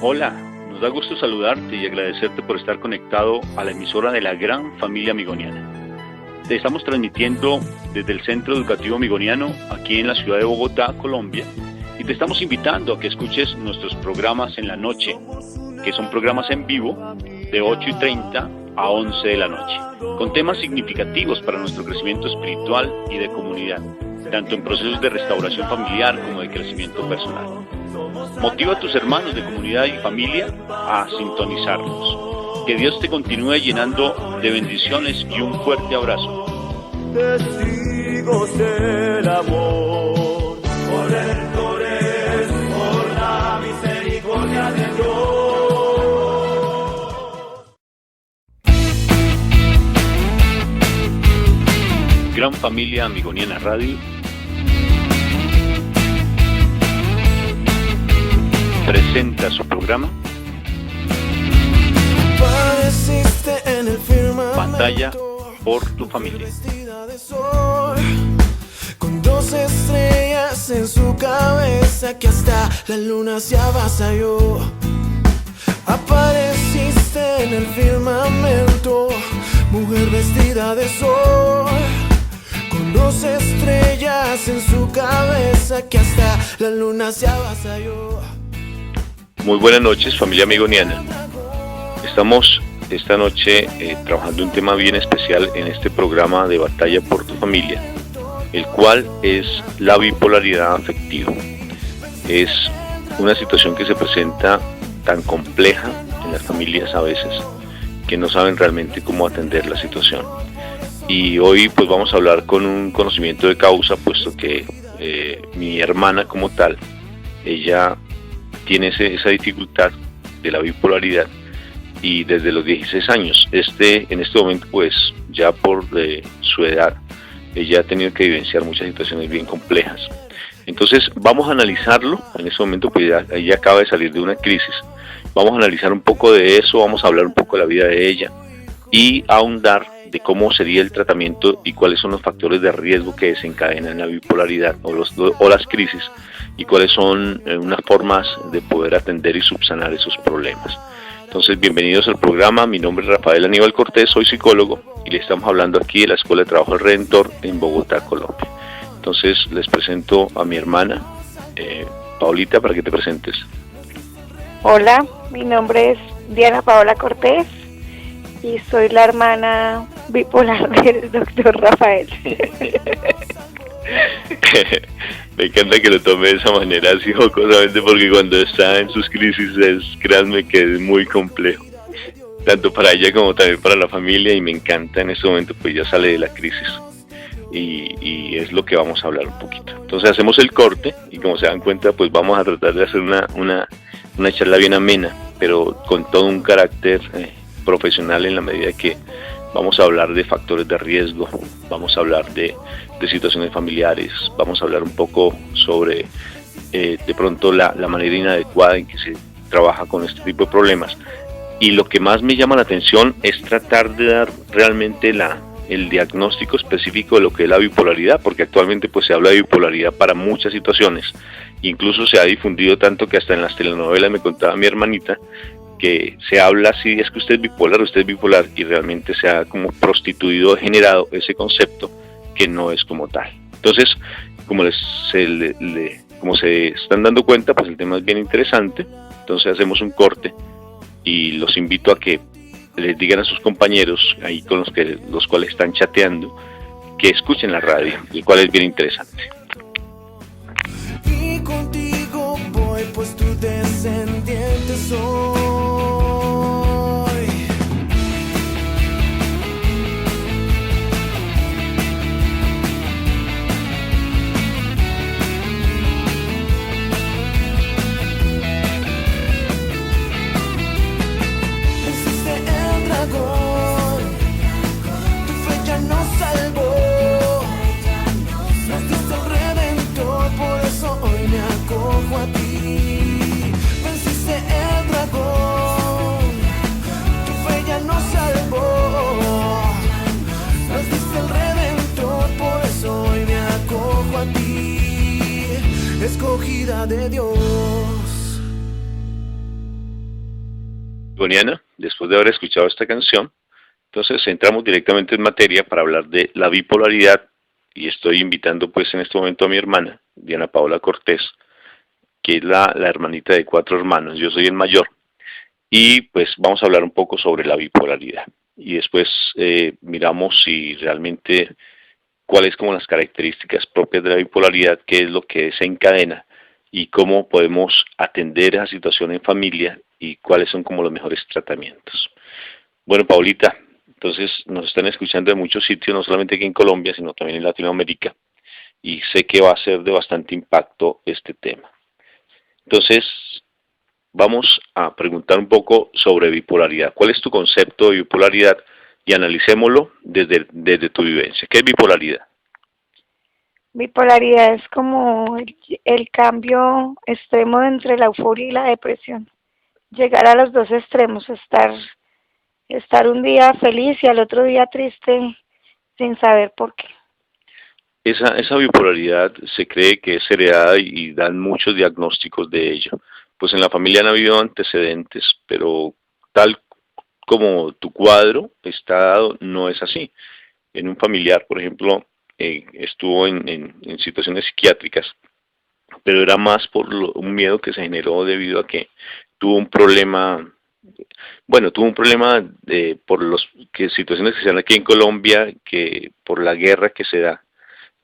Hola, nos da gusto saludarte y agradecerte por estar conectado a la emisora de la gran familia amigoniana. Te estamos transmitiendo desde el Centro Educativo Amigoniano, aquí en la ciudad de Bogotá, Colombia, y te estamos invitando a que escuches nuestros programas en la noche, que son programas en vivo de 8:30 a 11 de la noche, con temas significativos para nuestro crecimiento espiritual y de comunidad, tanto en procesos de restauración familiar como de crecimiento personal. Motiva a tus hermanos de comunidad y familia a sintonizarnos. Que Dios te continúe llenando de bendiciones y un fuerte abrazo. Testigos del amor, por la misericordia de Dios. Gran Familia Amigoniana Radio presenta su programa Batalla por tu familia. Con 2 estrellas en su cabeza que hasta la luna se avasalló. Apareciste en el firmamento, mujer vestida de sol. Con 2 estrellas en su cabeza que hasta la luna se avasalló. Muy buenas noches, familia amigoniana. Estamos esta noche trabajando un tema bien especial en este programa de Batalla por tu familia, el cual es la bipolaridad afectiva. Es una situación que se presenta tan compleja en las familias a veces que no saben realmente cómo atender la situación. Y hoy pues vamos a hablar con un conocimiento de causa, puesto que mi hermana como tal, ella tiene esa dificultad de la bipolaridad y desde los 16 años. En este momento pues ya por su edad ella ha tenido que vivenciar muchas situaciones bien complejas. Entonces vamos a analizarlo. En este momento pues ella acaba de salir de una crisis. Vamos a analizar un poco de eso, vamos a hablar un poco de la vida de ella y ahondar de cómo sería el tratamiento y cuáles son los factores de riesgo que desencadenan la bipolaridad o las crisis, y cuáles son unas formas de poder atender y subsanar esos problemas. Entonces, bienvenidos al programa. Mi nombre es Rafael Aníbal Cortés, soy psicólogo y le estamos hablando aquí de la Escuela de Trabajo del Redentor en Bogotá, Colombia. Entonces, les presento a mi hermana, Paulita, para que te presentes. Hola, mi nombre es Diana Paola Cortés y soy la hermana bipolar del doctor Rafael. Me encanta que lo tome de esa manera, así jocosamente, porque cuando está en sus crisis créanme que es muy complejo, tanto para ella como también para la familia, y me encanta en este momento, pues ya sale de la crisis y es lo que vamos a hablar un poquito. Entonces hacemos el corte y como se dan cuenta, pues vamos a tratar de hacer una charla bien amena, pero con todo un carácter profesional, en la medida que vamos a hablar de factores de riesgo, vamos a hablar de situaciones familiares, vamos a hablar un poco sobre de pronto la manera inadecuada en que se trabaja con este tipo de problemas. Y lo que más me llama la atención es tratar de dar realmente el diagnóstico específico de lo que es la bipolaridad, porque actualmente pues se habla de bipolaridad para muchas situaciones, incluso se ha difundido tanto que hasta en las telenovelas, me contaba mi hermanita, que se habla así, es que usted es bipolar, y realmente se ha como prostituido, generado ese concepto que no es como tal. Entonces, como se están dando cuenta, pues el tema es bien interesante. Entonces hacemos un corte y los invito a que les digan a sus compañeros ahí con los cuales están chateando, que escuchen la radio, el cual es bien interesante. Y contigo voy, pues tu descendiente soy. Venciste el dragón, tu fe ya nos salvó. Nos diste el Redentor, por eso hoy me acojo a ti. Venciste el dragón, tu fe ya nos salvó. Nos diste el Redentor, por eso hoy me acojo a ti. Escogida de Dios. Boniana, después de haber escuchado esta canción, entonces entramos directamente en materia para hablar de la bipolaridad y estoy invitando pues en este momento a mi hermana, Diana Paola Cortés, que es la hermanita de 4 hermanos, yo soy el mayor, y pues vamos a hablar un poco sobre la bipolaridad y después miramos si realmente cuáles como las características propias de la bipolaridad, qué es lo que desencadena y cómo podemos atender esa situación en familia y cuáles son como los mejores tratamientos. Bueno, Paulita, entonces nos están escuchando de muchos sitios, no solamente aquí en Colombia, sino también en Latinoamérica, y sé que va a ser de bastante impacto este tema. Entonces, vamos a preguntar un poco sobre bipolaridad. ¿Cuál es tu concepto de bipolaridad? Y analicémoslo desde tu vivencia. ¿Qué es bipolaridad? Bipolaridad es como el cambio extremo entre la euforia y la depresión. Llegar a los dos extremos, estar un día feliz y al otro día triste sin saber por qué. Esa bipolaridad se cree que es heredada y dan muchos diagnósticos de ello. Pues en la familia han habido antecedentes, pero tal como tu cuadro está dado, no es así. En un familiar, por ejemplo, estuvo en situaciones psiquiátricas, pero era más por un miedo que se generó debido a que tuvo un problema, por situaciones que se dan aquí en Colombia, que por la guerra que se da.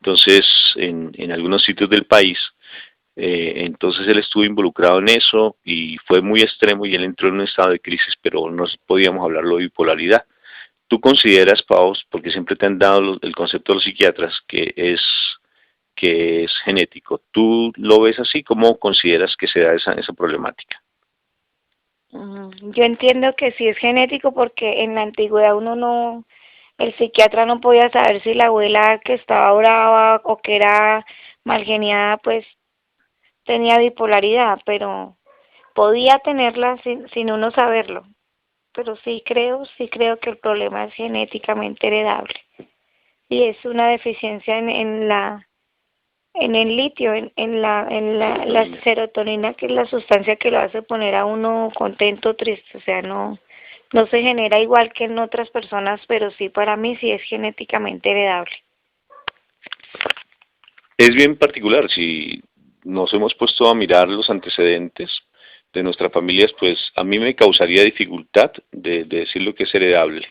Entonces, en algunos sitios del país, entonces él estuvo involucrado en eso y fue muy extremo y él entró en un estado de crisis, pero no podíamos hablarlo de bipolaridad. ¿Tú consideras, Paos, porque siempre te han dado el concepto de los psiquiatras, que es genético? ¿Tú lo ves así? ¿Cómo consideras que se da esa problemática? Yo entiendo que sí es genético porque en la antigüedad el psiquiatra no podía saber si la abuela que estaba brava o que era malgeniada pues tenía bipolaridad, pero podía tenerla sin uno saberlo. Pero sí creo que el problema es genéticamente heredable y es una deficiencia en el litio, en la serotonina, que es la sustancia que lo hace poner a uno contento o triste. O sea, no se genera igual que en otras personas, pero sí, para mí sí es genéticamente heredable. Es bien particular. Si nos hemos puesto a mirar los antecedentes de nuestras familias, pues a mí me causaría dificultad de decir lo que es heredable,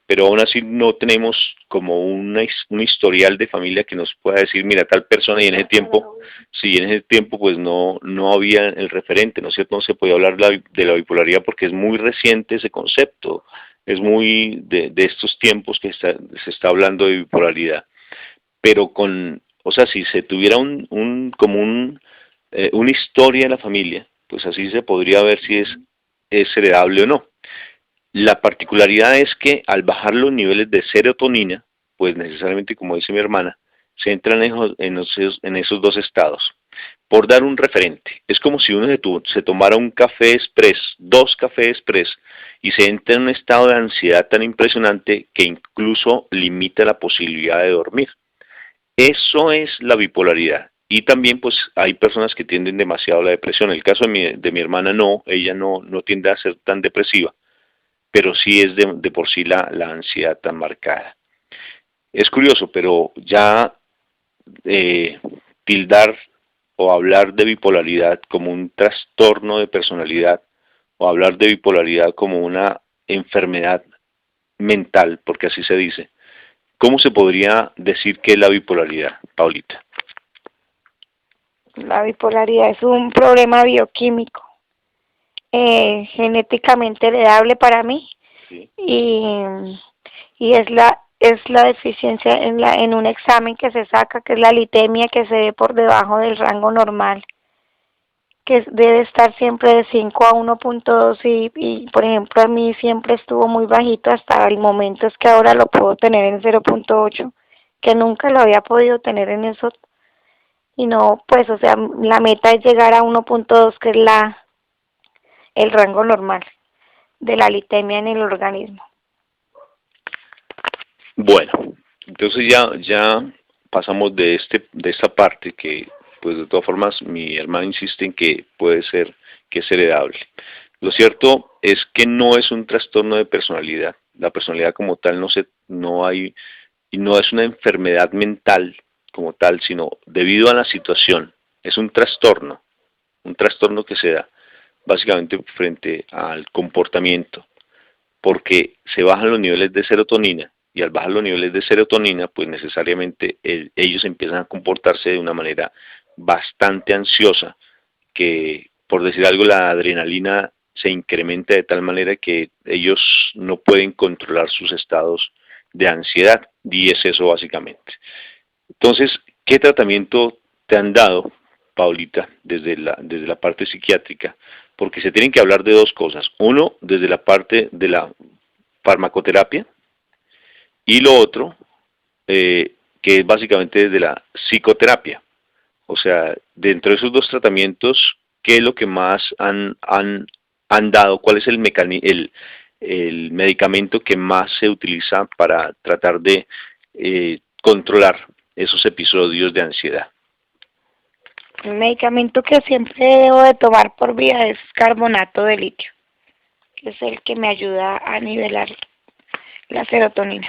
pero aún así no tenemos como un historial de familia que nos pueda decir, mira, tal persona, y en ese tiempo, sí, en ese tiempo pues no había el referente, ¿no es cierto? No se podía hablar de la bipolaridad porque es muy reciente ese concepto, es muy de estos tiempos que se está hablando de bipolaridad, pero si se tuviera una historia de la familia, pues así se podría ver si es heredable o no. La particularidad es que al bajar los niveles de serotonina, pues necesariamente, como dice mi hermana, se entran en esos dos estados. Por dar un referente, es como si uno se tomara un café express, 2 cafés express, y se entra en un estado de ansiedad tan impresionante que incluso limita la posibilidad de dormir. Eso es la bipolaridad. Y también pues hay personas que tienden demasiado a la depresión. El caso de mi hermana no, ella no tiende a ser tan depresiva, pero sí es de por sí la ansiedad tan marcada. Es curioso, pero ya tildar o hablar de bipolaridad como un trastorno de personalidad o hablar de bipolaridad como una enfermedad mental, porque así se dice. ¿Cómo se podría decir que es la bipolaridad, Paulita? La bipolaridad es un problema bioquímico, genéticamente heredable para mí, sí. Y es la deficiencia en un examen que se saca, que es la litemia, que se ve por debajo del rango normal, que debe estar siempre de 5 a 1.2 y por ejemplo a mí siempre estuvo muy bajito hasta el momento, es que ahora lo puedo tener en 0.8, que nunca lo había podido tener en eso. Y no, pues, o sea, la meta es llegar a 1.2, que es el rango normal de la litemia en el organismo. Bueno, entonces ya pasamos de esta parte que, pues de todas formas, mi hermana insiste en que puede ser que es heredable. Lo cierto, es que no es un trastorno de personalidad. La personalidad como tal no hay, y no es una enfermedad mental como tal, sino debido a la situación. Es un trastorno que se da básicamente frente al comportamiento, porque se bajan los niveles de serotonina, y al bajar los niveles de serotonina, pues necesariamente ellos empiezan a comportarse de una manera bastante ansiosa, que por decir algo la adrenalina se incrementa de tal manera que ellos no pueden controlar sus estados de ansiedad, y es eso básicamente. Entonces, ¿qué tratamiento te han dado, Paulita, desde la parte psiquiátrica? Porque se tienen que hablar de dos cosas. Uno, desde la parte de la farmacoterapia, y lo otro, que es básicamente desde la psicoterapia. O sea, dentro de esos dos tratamientos, ¿qué es lo que más han dado? ¿Cuál es el medicamento que más se utiliza para tratar de controlar esos episodios de ansiedad? El medicamento que siempre debo de tomar por vía es carbonato de litio, que es el que me ayuda a nivelar la serotonina.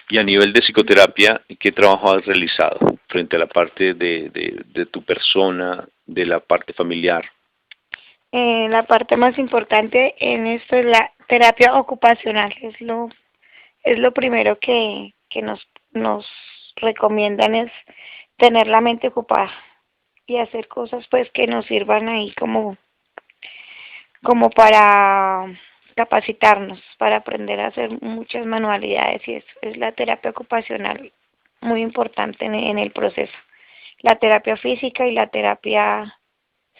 Y a nivel de psicoterapia, ¿qué trabajo has realizado frente a la parte de tu persona, de la parte familiar? La parte más importante en esto es la terapia ocupacional, es lo primero que nos recomiendan, es tener la mente ocupada y hacer cosas pues que nos sirvan ahí como para capacitarnos, para aprender a hacer muchas manualidades, y eso es la terapia ocupacional muy importante en el proceso. La terapia física y la terapia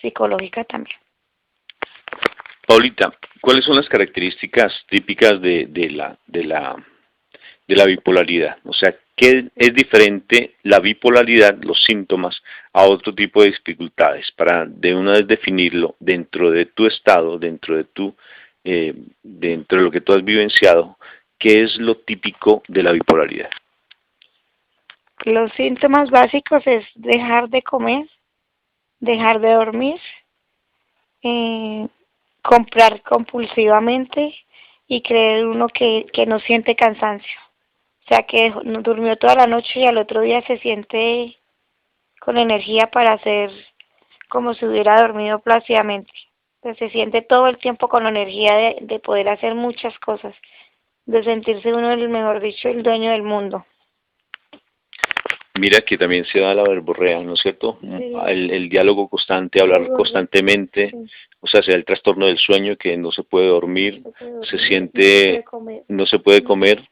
psicológica también. Paulita, ¿cuáles son las características típicas de la bipolaridad? O sea, ¿qué es diferente la bipolaridad, los síntomas, a otro tipo de dificultades? Para de una vez definirlo dentro de tu estado, dentro de lo que tú has vivenciado, ¿qué es lo típico de la bipolaridad? Los síntomas básicos es dejar de comer, dejar de dormir, comprar compulsivamente y creer uno que no siente cansancio. O sea, que no durmió toda la noche y al otro día se siente con energía para hacer como si hubiera dormido plácidamente. Entonces se siente todo el tiempo con la energía de poder hacer muchas cosas, de sentirse uno, mejor dicho, el dueño del mundo. Mira que también se da la verborrea, ¿no es cierto? Sí. El diálogo constante, hablar constantemente, sí. O sea, el trastorno del sueño, que no se puede dormir, se siente, no se puede comer,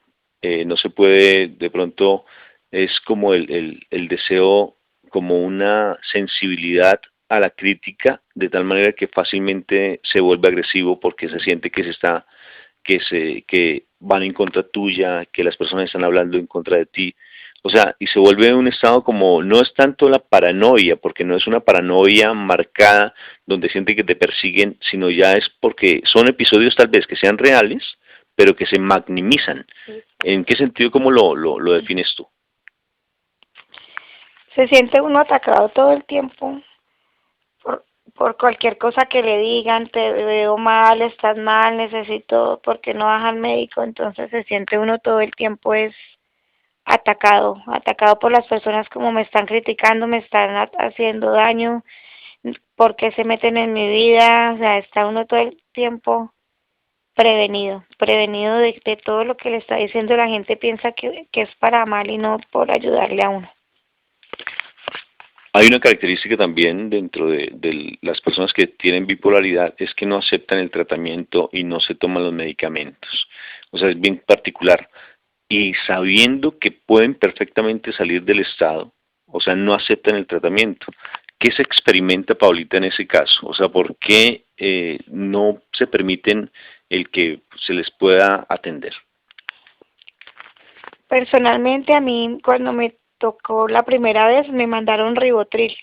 no se puede, de pronto, es como el deseo, como una sensibilidad a la crítica, de tal manera que fácilmente se vuelve agresivo porque se siente que van en contra tuya, que las personas están hablando en contra de ti. O sea, y se vuelve un estado como, no es tanto la paranoia, porque no es una paranoia marcada donde siente que te persiguen, sino ya es porque son episodios tal vez que sean reales, pero que se magnimizan. ¿En qué sentido, cómo lo defines tú? Se siente uno atacado todo el tiempo por cualquier cosa que le digan, te veo mal, estás mal, necesito, porque no vas al médico. Entonces se siente uno todo el tiempo es atacado por las personas, como me están criticando, me están haciendo daño, porque se meten en mi vida. O sea, está uno todo el tiempo prevenido de todo lo que le está diciendo la gente. Piensa que es para mal y no por ayudarle a uno. Hay una característica también dentro de las personas que tienen bipolaridad, es que no aceptan el tratamiento y no se toman los medicamentos. O sea, es bien particular. Y sabiendo que pueden perfectamente salir del estado, o sea, no aceptan el tratamiento. ¿Qué se experimenta, Paulita, en ese caso? O sea, ¿por qué no se permiten el que se les pueda atender? Personalmente, a mí, cuando me tocó la primera vez, me mandaron Rivotril.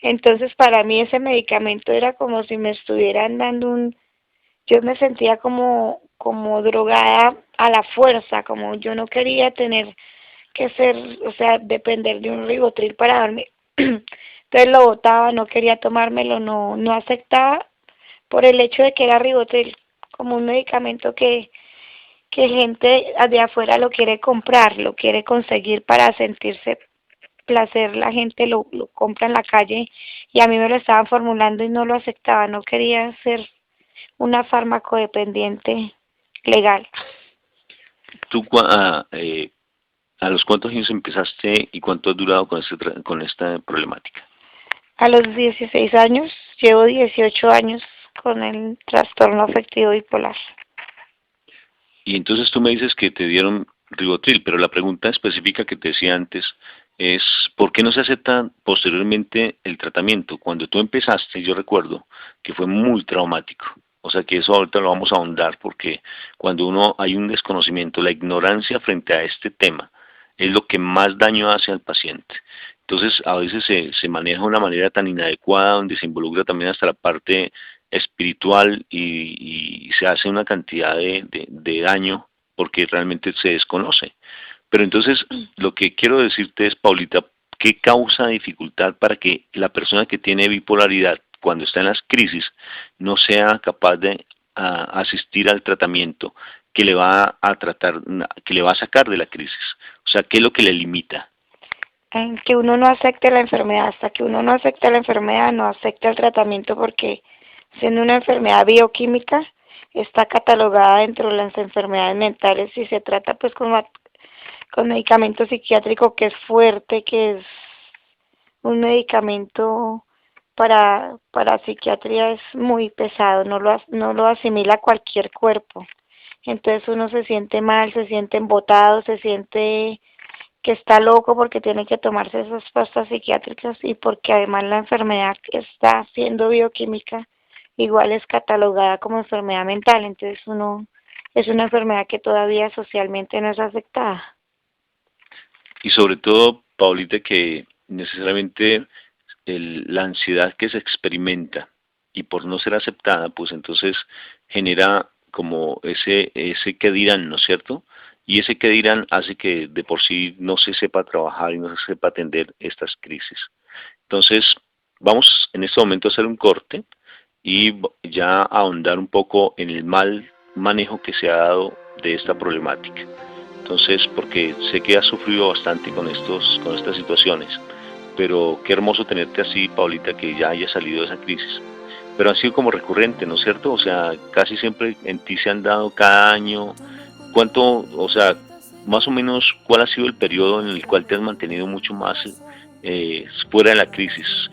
Entonces, para mí ese medicamento era como si me estuvieran dando yo me sentía como drogada a la fuerza, como yo no quería tener que o sea, depender de un Rivotril para dormir. Entonces lo botaba, no quería tomármelo, no aceptaba, por el hecho de que era Ribotril, como un medicamento que gente de afuera lo quiere comprar, lo quiere conseguir para sentirse placer. La gente lo compra en la calle y a mí me lo estaban formulando y no lo aceptaba, no quería ser una farmacodependiente legal. ¿Tú a los cuántos años empezaste y cuánto has durado con esta problemática? A los 16 años, llevo 18 años con el trastorno afectivo bipolar. Y entonces tú me dices que te dieron Ribotril, pero la pregunta específica que te decía antes es ¿por qué no se acepta posteriormente el tratamiento? Cuando tú empezaste, yo recuerdo que fue muy traumático. O sea que eso ahorita lo vamos a ahondar porque cuando hay un desconocimiento, la ignorancia frente a este tema es lo que más daño hace al paciente. Entonces a veces se maneja de una manera tan inadecuada donde se involucra también hasta la parte espiritual y se hace una cantidad de daño porque realmente se desconoce. Pero entonces lo que quiero decirte es, Paulita, ¿qué causa dificultad para que la persona que tiene bipolaridad cuando está en las crisis no sea capaz de asistir al tratamiento que le va a sacar de la crisis? O sea, ¿qué es lo que le limita? En que uno no acepte la enfermedad. Hasta que uno no acepta la enfermedad, no acepta el tratamiento, porque siendo una enfermedad bioquímica, está catalogada dentro de las enfermedades mentales y se trata pues con medicamento psiquiátrico que es fuerte, que es un medicamento para psiquiatría es muy pesado, no lo asimila cualquier cuerpo. Entonces uno se siente mal, se siente embotado, se siente que está loco porque tiene que tomarse esas pastas psiquiátricas y porque además la enfermedad que está siendo bioquímica igual es catalogada como enfermedad mental. Entonces es una enfermedad que todavía socialmente no es aceptada. Y sobre todo, Paulita, que necesariamente la ansiedad que se experimenta y por no ser aceptada, pues entonces genera como ese qué dirán, ¿no es cierto? Y ese qué dirán hace que de por sí no se sepa trabajar y no se sepa atender estas crisis. Entonces, vamos en este momento a hacer un corte y ya ahondar un poco en el mal manejo que se ha dado de esta problemática. Entonces, porque sé que has sufrido bastante con estas situaciones, pero qué hermoso tenerte así, Paulita, que ya hayas salido de esa crisis. Pero ha sido como recurrente, ¿no es cierto? O sea, casi siempre en ti se han dado cada año. ¿Cuánto, o sea, más o menos, cuál ha sido el periodo en el cual te has mantenido mucho más fuera de la crisis?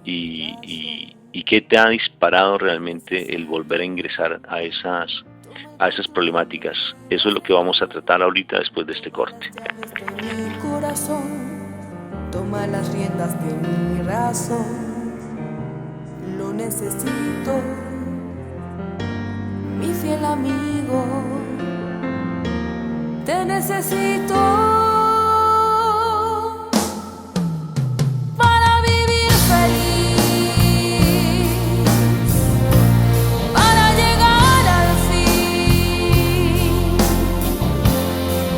¿Y qué te ha disparado realmente el volver a ingresar a esas problemáticas? Eso es lo que vamos a tratar ahorita después de este corte. Mi corazón toma las riendas de mi razón. Lo necesito, mi fiel amigo. Te necesito para vivir feliz, para llegar al fin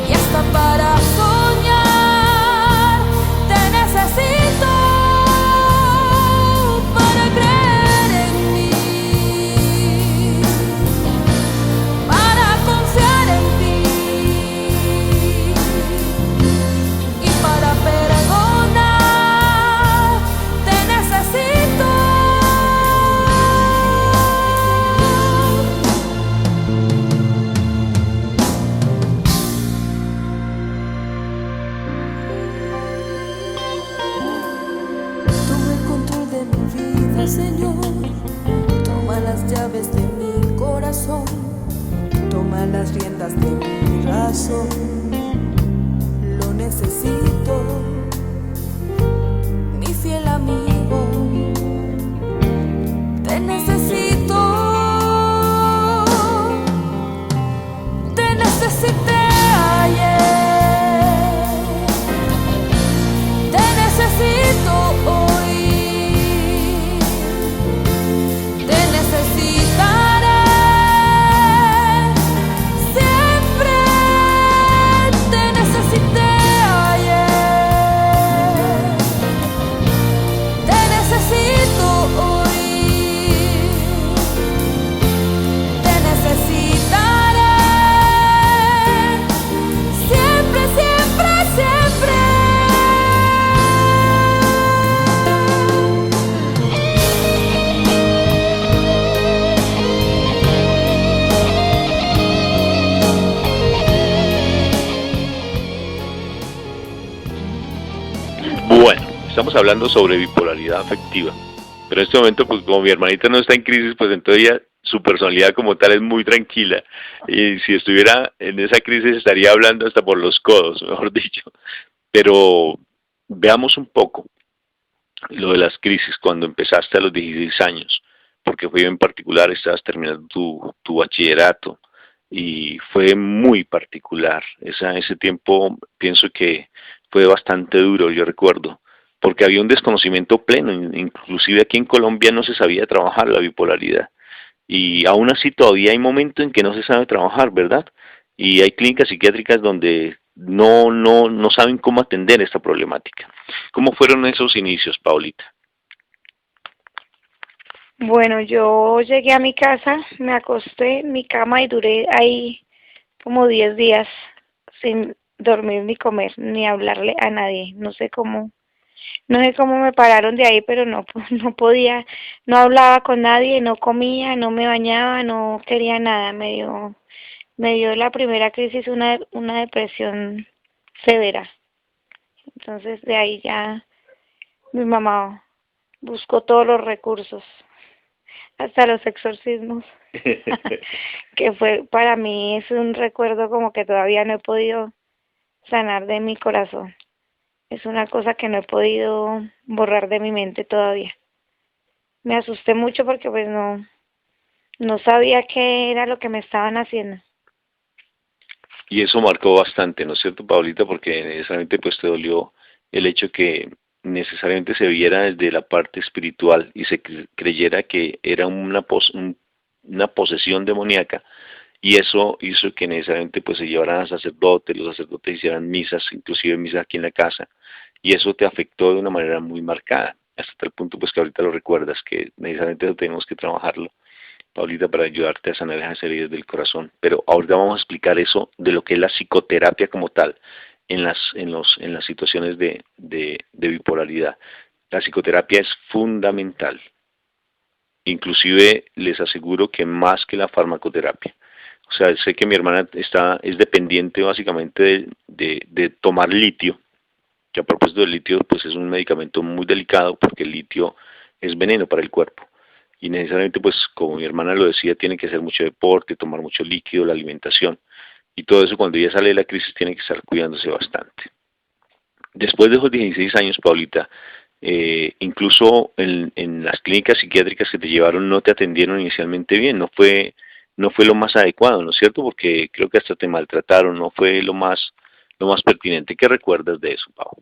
y hasta para soñar. Te necesito para creer en mí, para confiar en ti. Señor, toma las llaves de mi corazón, toma las riendas de mi razón. Lo necesito, mi fiel amigo. Te necesito, te necesité ayer, te necesito hoy. Necesitaré siempre. Bueno, estamos hablando sobre bipolaridad afectiva, pero en este momento, pues como mi hermanita no está en crisis, pues entonces ella, su personalidad como tal es muy tranquila, y si estuviera en esa crisis estaría hablando hasta por los codos, mejor dicho. Pero veamos un poco lo de las crisis cuando empezaste a los 16 años, porque fue en particular, estabas terminando tu bachillerato y fue muy particular. Ese tiempo pienso que fue bastante duro, yo recuerdo, porque había un desconocimiento pleno, inclusive aquí en Colombia no se sabía trabajar la bipolaridad y aún así todavía hay momentos en que no se sabe trabajar, ¿verdad? Y hay clínicas psiquiátricas donde no saben cómo atender esta problemática. ¿Cómo fueron esos inicios, Paulita? Bueno, yo llegué a mi casa, me acosté en mi cama y duré ahí como 10 días sin dormir ni comer ni hablarle a nadie. No sé cómo me pararon de ahí, pero no, no podía, no hablaba con nadie, no comía, no me bañaba, no quería nada. Me dio la primera crisis una depresión severa. Entonces de ahí ya mi mamá buscó todos los recursos, hasta los exorcismos, que fue para mí es un recuerdo como que todavía no he podido sanar de mi corazón. Es una cosa que no he podido borrar de mi mente todavía. Me asusté mucho porque pues no sabía qué era lo que me estaban haciendo. Y eso marcó bastante, ¿no es cierto, Paulita? Porque necesariamente pues te dolió el hecho que necesariamente se viera desde la parte espiritual y se creyera que era una posesión demoníaca, y eso hizo que necesariamente pues se llevaran a sacerdotes, los sacerdotes hicieran misas, inclusive misas aquí en la casa, y eso te afectó de una manera muy marcada, hasta tal punto pues que ahorita lo recuerdas, que necesariamente eso tenemos que trabajarlo, Paulita, para ayudarte a sanar esas heridas del corazón. Pero ahorita vamos a explicar eso de lo que es la psicoterapia como tal en las situaciones de bipolaridad. La psicoterapia es fundamental. Inclusive les aseguro que más que la farmacoterapia. O sea, sé que mi hermana es dependiente básicamente de tomar litio, que a propósito del litio, pues es un medicamento muy delicado porque el litio es veneno para el cuerpo. Y necesariamente, pues como mi hermana lo decía, tiene que hacer mucho deporte, tomar mucho líquido, la alimentación. Y todo eso cuando ella sale de la crisis tiene que estar cuidándose bastante. Después de esos 16 años, Paulita, incluso en las clínicas psiquiátricas que te llevaron no te atendieron inicialmente bien, no fue lo más adecuado, ¿no es cierto? Porque creo que hasta te maltrataron, no fue lo más pertinente. ¿Qué recuerdas de eso, Pau?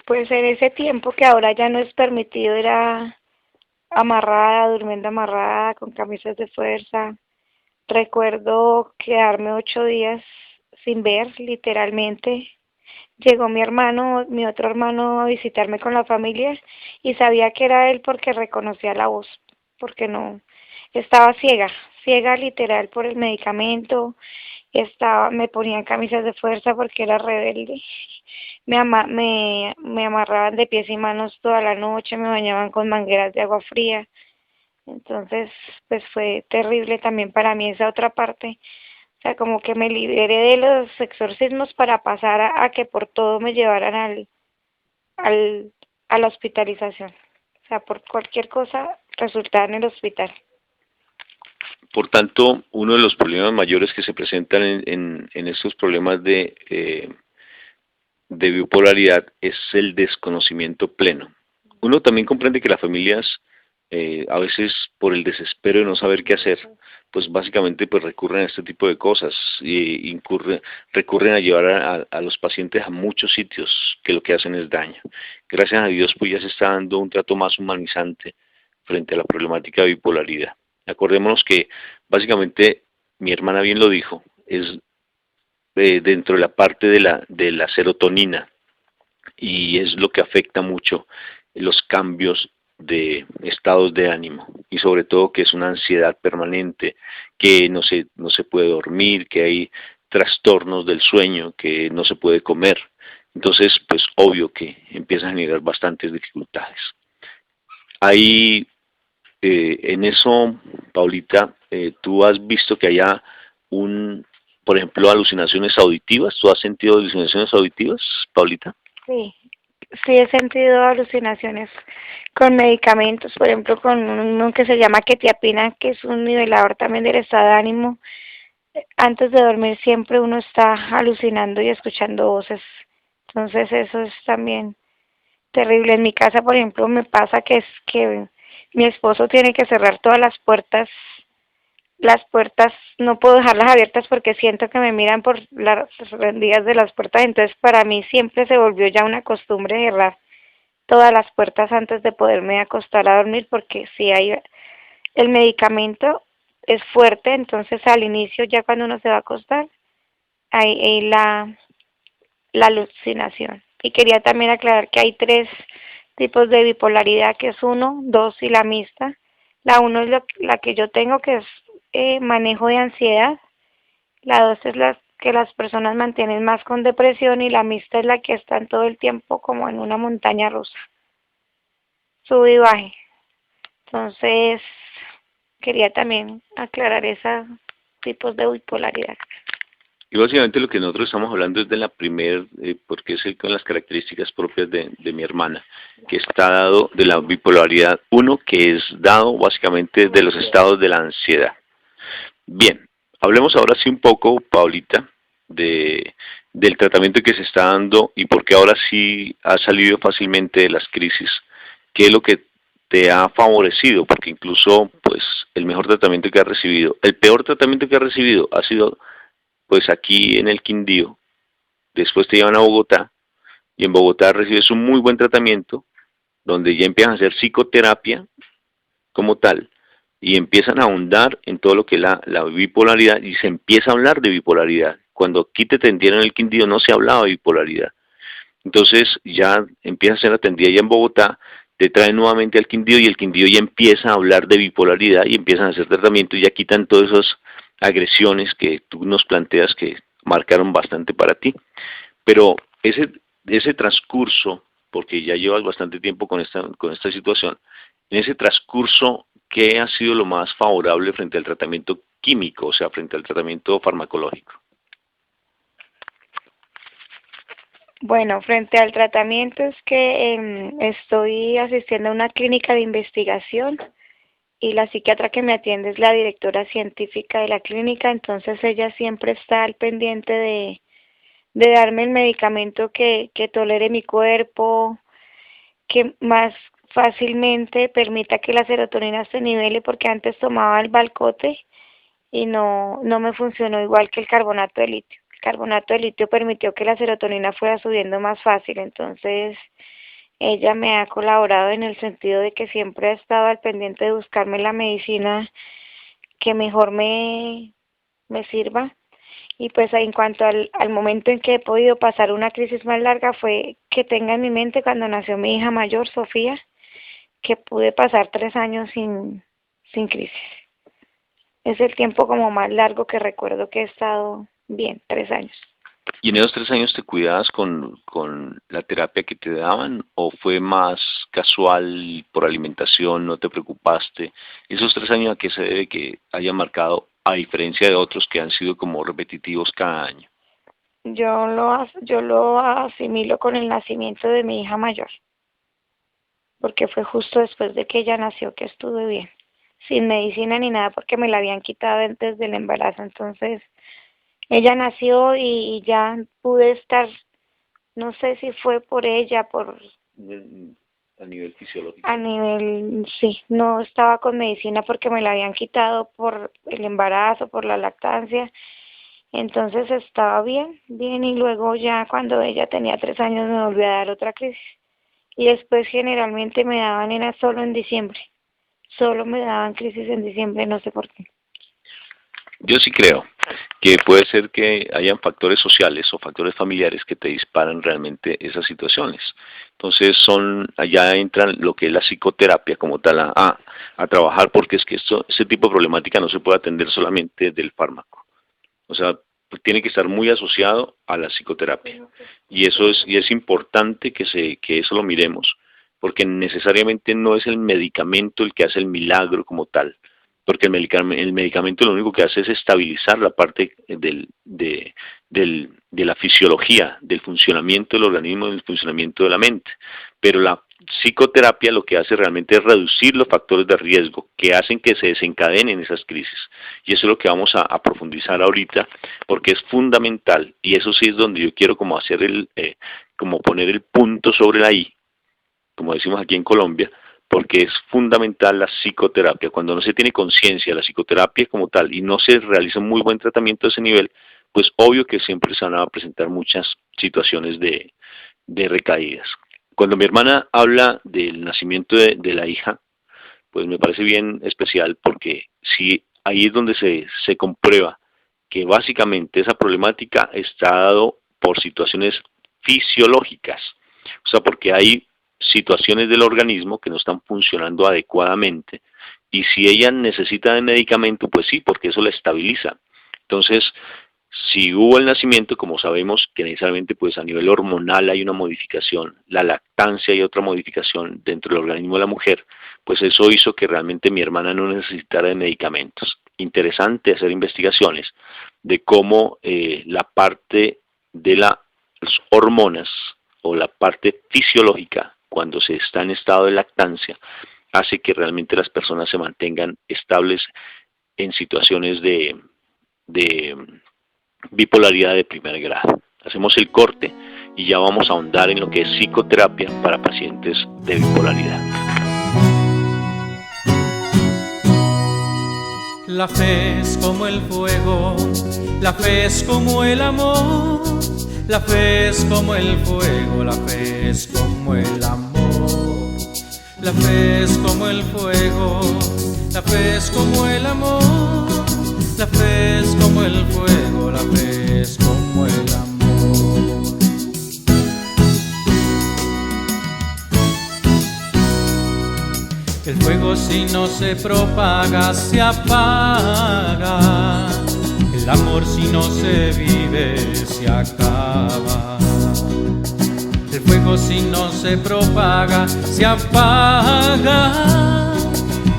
Pues en ese tiempo que ahora ya no es permitido, era amarrada, durmiendo amarrada, con camisas de fuerza. Recuerdo quedarme 8 días sin ver, literalmente. Llegó mi otro hermano, a visitarme con la familia y sabía que era él porque reconocía la voz, porque no, estaba ciega, ciega literal por el medicamento, me ponían camisas de fuerza porque era rebelde, me amarraban de pies y manos toda la noche, me bañaban con mangueras de agua fría. Entonces, pues fue terrible también para mí esa otra parte. O sea, como que me liberé de los exorcismos para pasar a que por todo me llevaran a la hospitalización. O sea, por cualquier cosa resultaba en el hospital. Por tanto, uno de los problemas mayores que se presentan en estos problemas de bipolaridad es el desconocimiento pleno. Uno también comprende que las familias, a veces por el desespero de no saber qué hacer, pues básicamente pues recurren a este tipo de cosas y recurren a llevar a los pacientes a muchos sitios que lo que hacen es daño. Gracias a Dios pues ya se está dando un trato más humanizante frente a la problemática de bipolaridad. Acordémonos que básicamente, mi hermana bien lo dijo, es dentro de la parte de la serotonina, y es lo que afecta mucho los cambios de estados de ánimo, y sobre todo que es una ansiedad permanente, que no se puede dormir, que hay trastornos del sueño, que no se puede comer. Entonces, pues obvio que empiezan a generar bastantes dificultades. Hay en eso, Paulita, tú has visto que haya por ejemplo, alucinaciones auditivas. ¿Tú has sentido alucinaciones auditivas, Paulita? Sí, sí he sentido alucinaciones con medicamentos, por ejemplo, con uno que se llama quetiapina, que es un nivelador también del estado de ánimo. Antes de dormir siempre uno está alucinando y escuchando voces. Entonces eso es también terrible. En mi casa, por ejemplo, me pasa que es que mi esposo tiene que cerrar todas las puertas. Las puertas no puedo dejarlas abiertas porque siento que me miran por las rendijas de las puertas. Entonces para mí siempre se volvió ya una costumbre cerrar todas las puertas antes de poderme acostar a dormir, porque si hay el medicamento es fuerte, entonces al inicio ya cuando uno se va a acostar hay la alucinación. Y quería también aclarar que hay tres tipos de bipolaridad, que es uno, dos y la mixta. La uno es la que yo tengo, que es manejo de ansiedad. La dos es la que las personas mantienen más con depresión, y la mixta es la que están todo el tiempo como en una montaña rusa, sube y baje. Entonces, quería también aclarar esos tipos de bipolaridad. Y básicamente lo que nosotros estamos hablando es de la primer, porque es con las características propias de mi hermana, que está dado de la bipolaridad uno, que es dado básicamente de los estados de la ansiedad. Bien, hablemos ahora sí un poco, Paulita, del tratamiento que se está dando y por qué ahora sí ha salido fácilmente de las crisis. ¿Qué es lo que te ha favorecido? Porque incluso, pues, el mejor tratamiento que has recibido, el peor tratamiento que has recibido ha sido, pues, aquí en el Quindío. Después te llevan a Bogotá y en Bogotá recibes un muy buen tratamiento donde ya empiezan a hacer psicoterapia como tal y empiezan a ahondar en todo lo que es la bipolaridad, y se empieza a hablar de bipolaridad. Cuando aquí te atendieron en el Quindío no se hablaba de bipolaridad. Entonces ya empieza a ser atendida ya en Bogotá, te traen nuevamente al Quindío y el Quindío ya empieza a hablar de bipolaridad y empiezan a hacer tratamiento y ya quitan todas esas agresiones que tú nos planteas que marcaron bastante para ti. Pero ese transcurso, porque ya llevas bastante tiempo con esta situación, en ese transcurso, ¿qué ha sido lo más favorable frente al tratamiento químico, o sea, frente al tratamiento farmacológico? Bueno, frente al tratamiento es que estoy asistiendo a una clínica de investigación, y la psiquiatra que me atiende es la directora científica de la clínica. Entonces ella siempre está al pendiente de darme el medicamento que tolere mi cuerpo, que más fácilmente permita que la serotonina se nivele, porque antes tomaba el Valcote y no me funcionó igual que el carbonato de litio. El carbonato de litio permitió que la serotonina fuera subiendo más fácil. Entonces ella me ha colaborado en el sentido de que siempre ha estado al pendiente de buscarme la medicina que mejor me sirva. Y pues en cuanto al momento en que he podido pasar una crisis más larga, fue que tenga en mi mente cuando nació mi hija mayor, Sofía, que pude pasar 3 años sin crisis. Es el tiempo como más largo que recuerdo que he estado bien, 3 años. ¿Y en esos 3 años te cuidabas con la terapia que te daban o fue más casual por alimentación, no te preocupaste? ¿Esos 3 años a qué se debe que haya marcado, a diferencia de otros que han sido como repetitivos cada año? Yo lo asimilo con el nacimiento de mi hija mayor, porque fue justo después de que ella nació que estuve bien, sin medicina ni nada, porque me la habían quitado antes del embarazo. Entonces ella nació y ya pude estar, no sé si fue por ella, A nivel fisiológico. a nivel, sí, no estaba con medicina porque me la habían quitado por el embarazo, por la lactancia. Entonces estaba bien, bien, y luego ya cuando ella tenía 3 años me volvió a dar otra crisis. Y después generalmente me daban, era solo en diciembre. Solo me daban crisis en diciembre, no sé por qué. Yo sí creo que puede ser que hayan factores sociales o factores familiares que te disparan realmente esas situaciones. Entonces allá entra lo que es la psicoterapia como tal a trabajar, porque es que ese tipo de problemática no se puede atender solamente del fármaco. O sea, pues tiene que estar muy asociado a la psicoterapia. Y es importante que eso lo miremos, porque necesariamente no es el medicamento el que hace el milagro como tal. porque el medicamento lo único que hace es estabilizar la parte de la fisiología, del funcionamiento del organismo, del funcionamiento de la mente, pero la psicoterapia lo que hace realmente es reducir los factores de riesgo que hacen que se desencadenen esas crisis, y eso es lo que vamos a profundizar ahorita, porque es fundamental, y eso sí es donde yo quiero como hacer como poner el punto sobre la I, como decimos aquí en Colombia, porque es fundamental la psicoterapia. Cuando no se tiene conciencia de la psicoterapia como tal y no se realiza un muy buen tratamiento a ese nivel, pues obvio que siempre se van a presentar muchas situaciones de recaídas. Cuando mi hermana habla del nacimiento de la hija, pues me parece bien especial, porque sí, ahí es donde se comprueba que básicamente esa problemática está dado por situaciones fisiológicas, o sea, porque hay situaciones del organismo que no están funcionando adecuadamente, y si ella necesita de medicamento, pues sí, porque eso la estabiliza. Entonces, si hubo el nacimiento, como sabemos que necesariamente pues a nivel hormonal hay una modificación, la lactancia hay otra modificación dentro del organismo de la mujer, pues eso hizo que realmente mi hermana no necesitara de medicamentos. Interesante hacer investigaciones de cómo la parte de las hormonas o la parte fisiológica, cuando se está en estado de lactancia, hace que realmente las personas se mantengan estables en situaciones de bipolaridad de primer grado. Hacemos el corte y ya vamos a ahondar en lo que es psicoterapia para pacientes de bipolaridad. La fe es como el fuego, la fe es como el amor, la fe es como el fuego, la fe es como el amor. La fe es como el fuego, la fe es como el amor, la fe es como el fuego, la fe es como el amor. El fuego si no se propaga se apaga, el amor si no se vive se acaba. El fuego si no se propaga se apaga,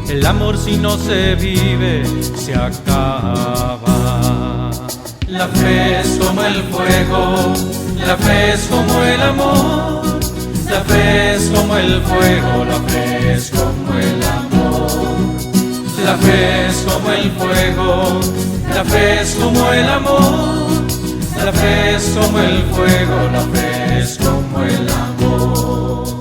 el amor si no se vive se acaba. La fe es como el fuego, la fe es como el amor, la fe es como el fuego, la fe es como el amor. La fe es como el fuego, la fe es como el amor, la fe es como el fuego, la fe es como el amor.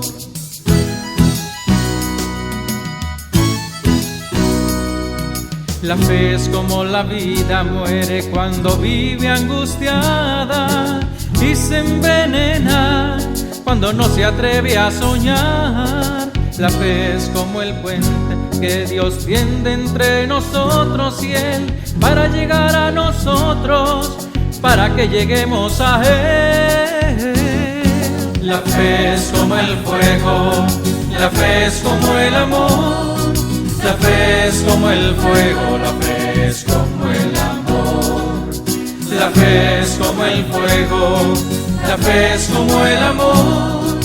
La fe es como la vida muere cuando vive angustiada y se envenena cuando no se atreve a soñar. La fe es como el puente que Dios tiende entre nosotros y Él para llegar a nosotros, para que lleguemos a Él. La fe es como el fuego, la fe es como el amor, la fe es como el fuego, la fe es como el amor. La fe es como el fuego, la fe es como el amor,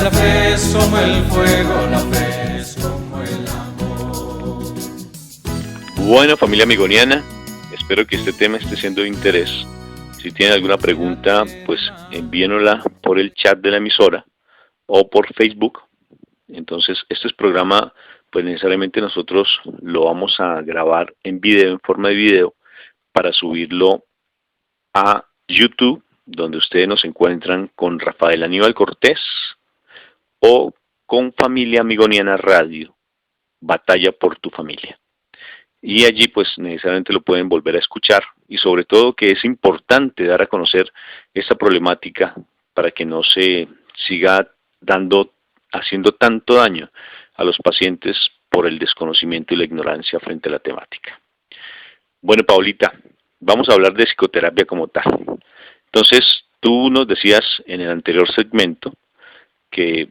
la fe es como el fuego, la fe es como el amor. Bueno, familia amigoniana, espero que este tema esté siendo de interés. Si tienen alguna pregunta, pues envíenosla por el chat de la emisora o por Facebook. Entonces, este programa, pues necesariamente nosotros lo vamos a grabar en video, en forma de video, para subirlo a YouTube, donde ustedes nos encuentran con Rafael Aníbal Cortés o con Familia Amigoniana Radio, Batalla por tu Familia. Y allí pues necesariamente lo pueden volver a escuchar, y sobre todo que es importante dar a conocer esta problemática para que no se siga haciendo tanto daño a los pacientes por el desconocimiento y la ignorancia frente a la temática. Bueno, Paulita, vamos a hablar de psicoterapia como tal. Entonces, tú nos decías en el anterior segmento que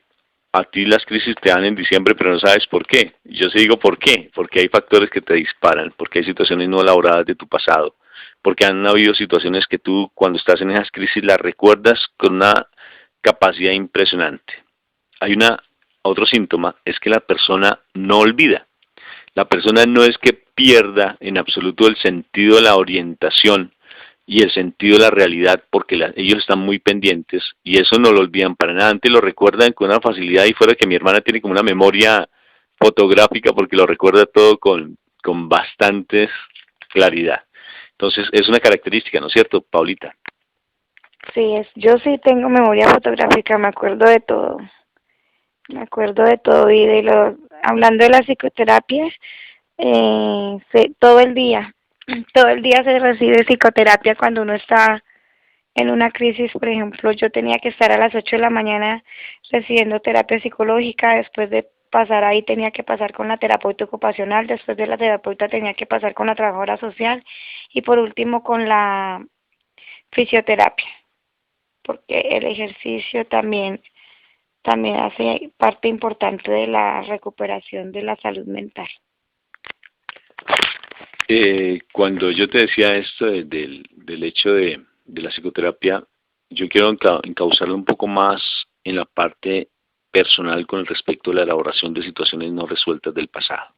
a ti las crisis te dan en diciembre, pero no sabes por qué. Yo sí digo por qué, porque hay factores que te disparan, porque hay situaciones no elaboradas de tu pasado, porque han habido situaciones que tú cuando estás en esas crisis las recuerdas con una capacidad impresionante. Hay otro síntoma, es que la persona no olvida. La persona no es que pierda en absoluto el sentido de la orientación y el sentido de la realidad, porque ellos están muy pendientes y eso no lo olvidan para nada. Antes lo recuerdan con una facilidad y fuera que mi hermana tiene como una memoria fotográfica porque lo recuerda todo con bastante claridad. Entonces es una característica, ¿no es cierto, Paulita? Sí, yo sí tengo memoria fotográfica, me acuerdo de todo. Me acuerdo de todo y hablando de la psicoterapia, todo el día se recibe psicoterapia cuando uno está en una crisis. Por ejemplo, yo tenía que estar a las 8 de la mañana recibiendo terapia psicológica, después de pasar ahí tenía que pasar con la terapeuta ocupacional, después de la terapeuta tenía que pasar con la trabajadora social y por último con la fisioterapia, porque el ejercicio también hace parte importante de la recuperación de la salud mental. Cuando yo te decía esto del hecho de la psicoterapia, yo quiero encauzarlo un poco más en la parte personal con respecto a la elaboración de situaciones no resueltas del pasado.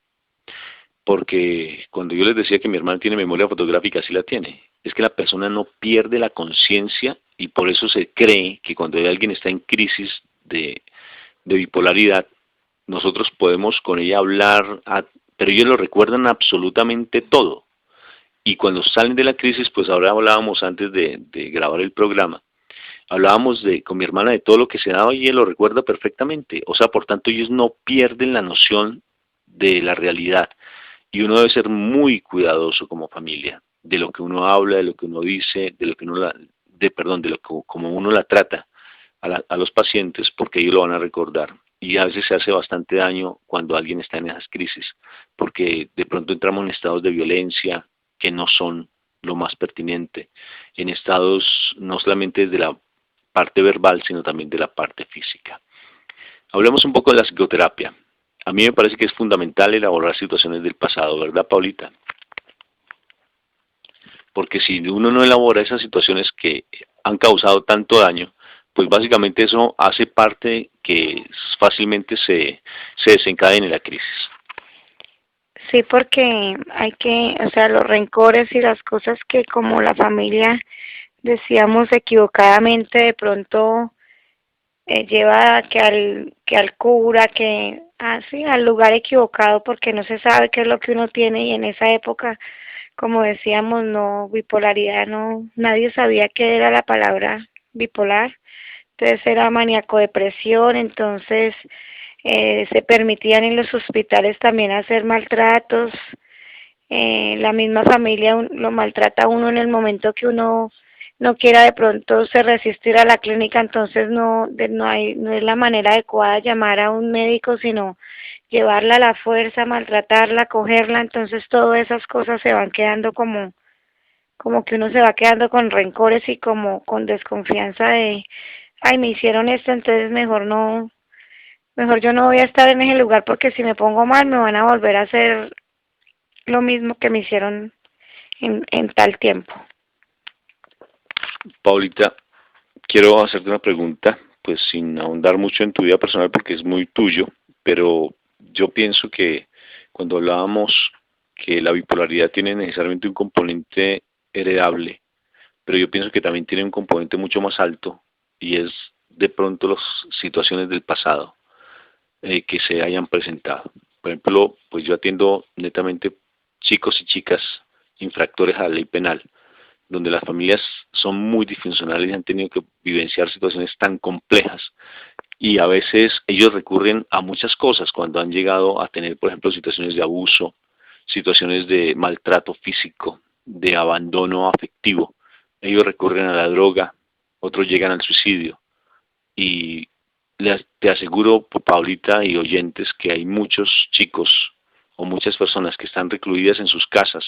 Porque cuando yo les decía que mi hermana tiene memoria fotográfica, sí la tiene. Es que la persona no pierde la conciencia y por eso se cree que cuando alguien está en crisis de bipolaridad, nosotros podemos con ella hablar, pero ellos lo recuerdan absolutamente todo. Y cuando salen de la crisis, pues ahora hablábamos antes de grabar el programa, hablábamos con mi hermana de todo lo que se daba y ella lo recuerda perfectamente. O sea, por tanto, ellos no pierden la noción de la realidad. Y uno debe ser muy cuidadoso como familia de lo que uno habla, de lo que uno dice, de lo que uno como uno la trata a los pacientes, porque ellos lo van a recordar. Y a veces se hace bastante daño cuando alguien está en esas crisis, porque de pronto entramos en estados de violencia que no son lo más pertinente, en estados no solamente de la parte verbal, sino también de la parte física. Hablemos un poco de la psicoterapia. A mí me parece que es fundamental elaborar situaciones del pasado, ¿verdad, Paulita? Porque si uno no elabora esas situaciones que han causado tanto daño, pues básicamente eso hace parte que fácilmente se desencadene la crisis. Sí, porque o sea, los rencores y las cosas que como la familia decíamos equivocadamente de pronto lleva que al cura, sí, al lugar equivocado porque no se sabe qué es lo que uno tiene y en esa época, como decíamos, no, bipolaridad, no, nadie sabía qué era la palabra bipolar, entonces era maníaco-depresión, entonces se permitían en los hospitales también hacer maltratos, la misma familia lo maltrata a uno en el momento que uno no quiera de pronto se resistir a la clínica, entonces no es la manera adecuada llamar a un médico, sino llevarla a la fuerza, maltratarla, cogerla, entonces todas esas cosas se van quedando como que uno se va quedando con rencores y como con desconfianza de, ay, me hicieron esto, entonces mejor yo no voy a estar en ese lugar porque si me pongo mal me van a volver a hacer lo mismo que me hicieron en tal tiempo. Paulita, quiero hacerte una pregunta, pues sin ahondar mucho en tu vida personal porque es muy tuyo, pero yo pienso que cuando hablábamos que la bipolaridad tiene necesariamente un componente heredable, pero yo pienso que también tiene un componente mucho más alto y es de pronto las situaciones del pasado que se hayan presentado. Por ejemplo, pues yo atiendo netamente chicos y chicas infractores a la ley penal, donde las familias son muy disfuncionales y han tenido que vivenciar situaciones tan complejas y a veces ellos recurren a muchas cosas cuando han llegado a tener, por ejemplo, situaciones de abuso, situaciones de maltrato físico, de abandono afectivo. Ellos recurren a la droga, otros llegan al suicidio y te aseguro, Paulita y oyentes, que hay muchos chicos o muchas personas que están recluidas en sus casas,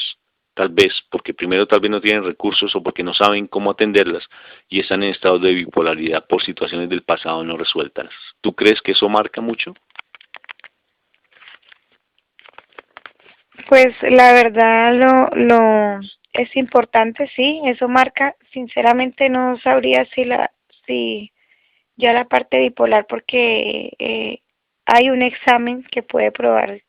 tal vez porque primero tal vez no tienen recursos o porque no saben cómo atenderlas y están en estado de bipolaridad por situaciones del pasado no resueltas. ¿Tú crees que eso marca mucho? Pues la verdad lo es importante, sí, eso marca, sinceramente no sabría si ya la parte bipolar porque hay un examen que puede probar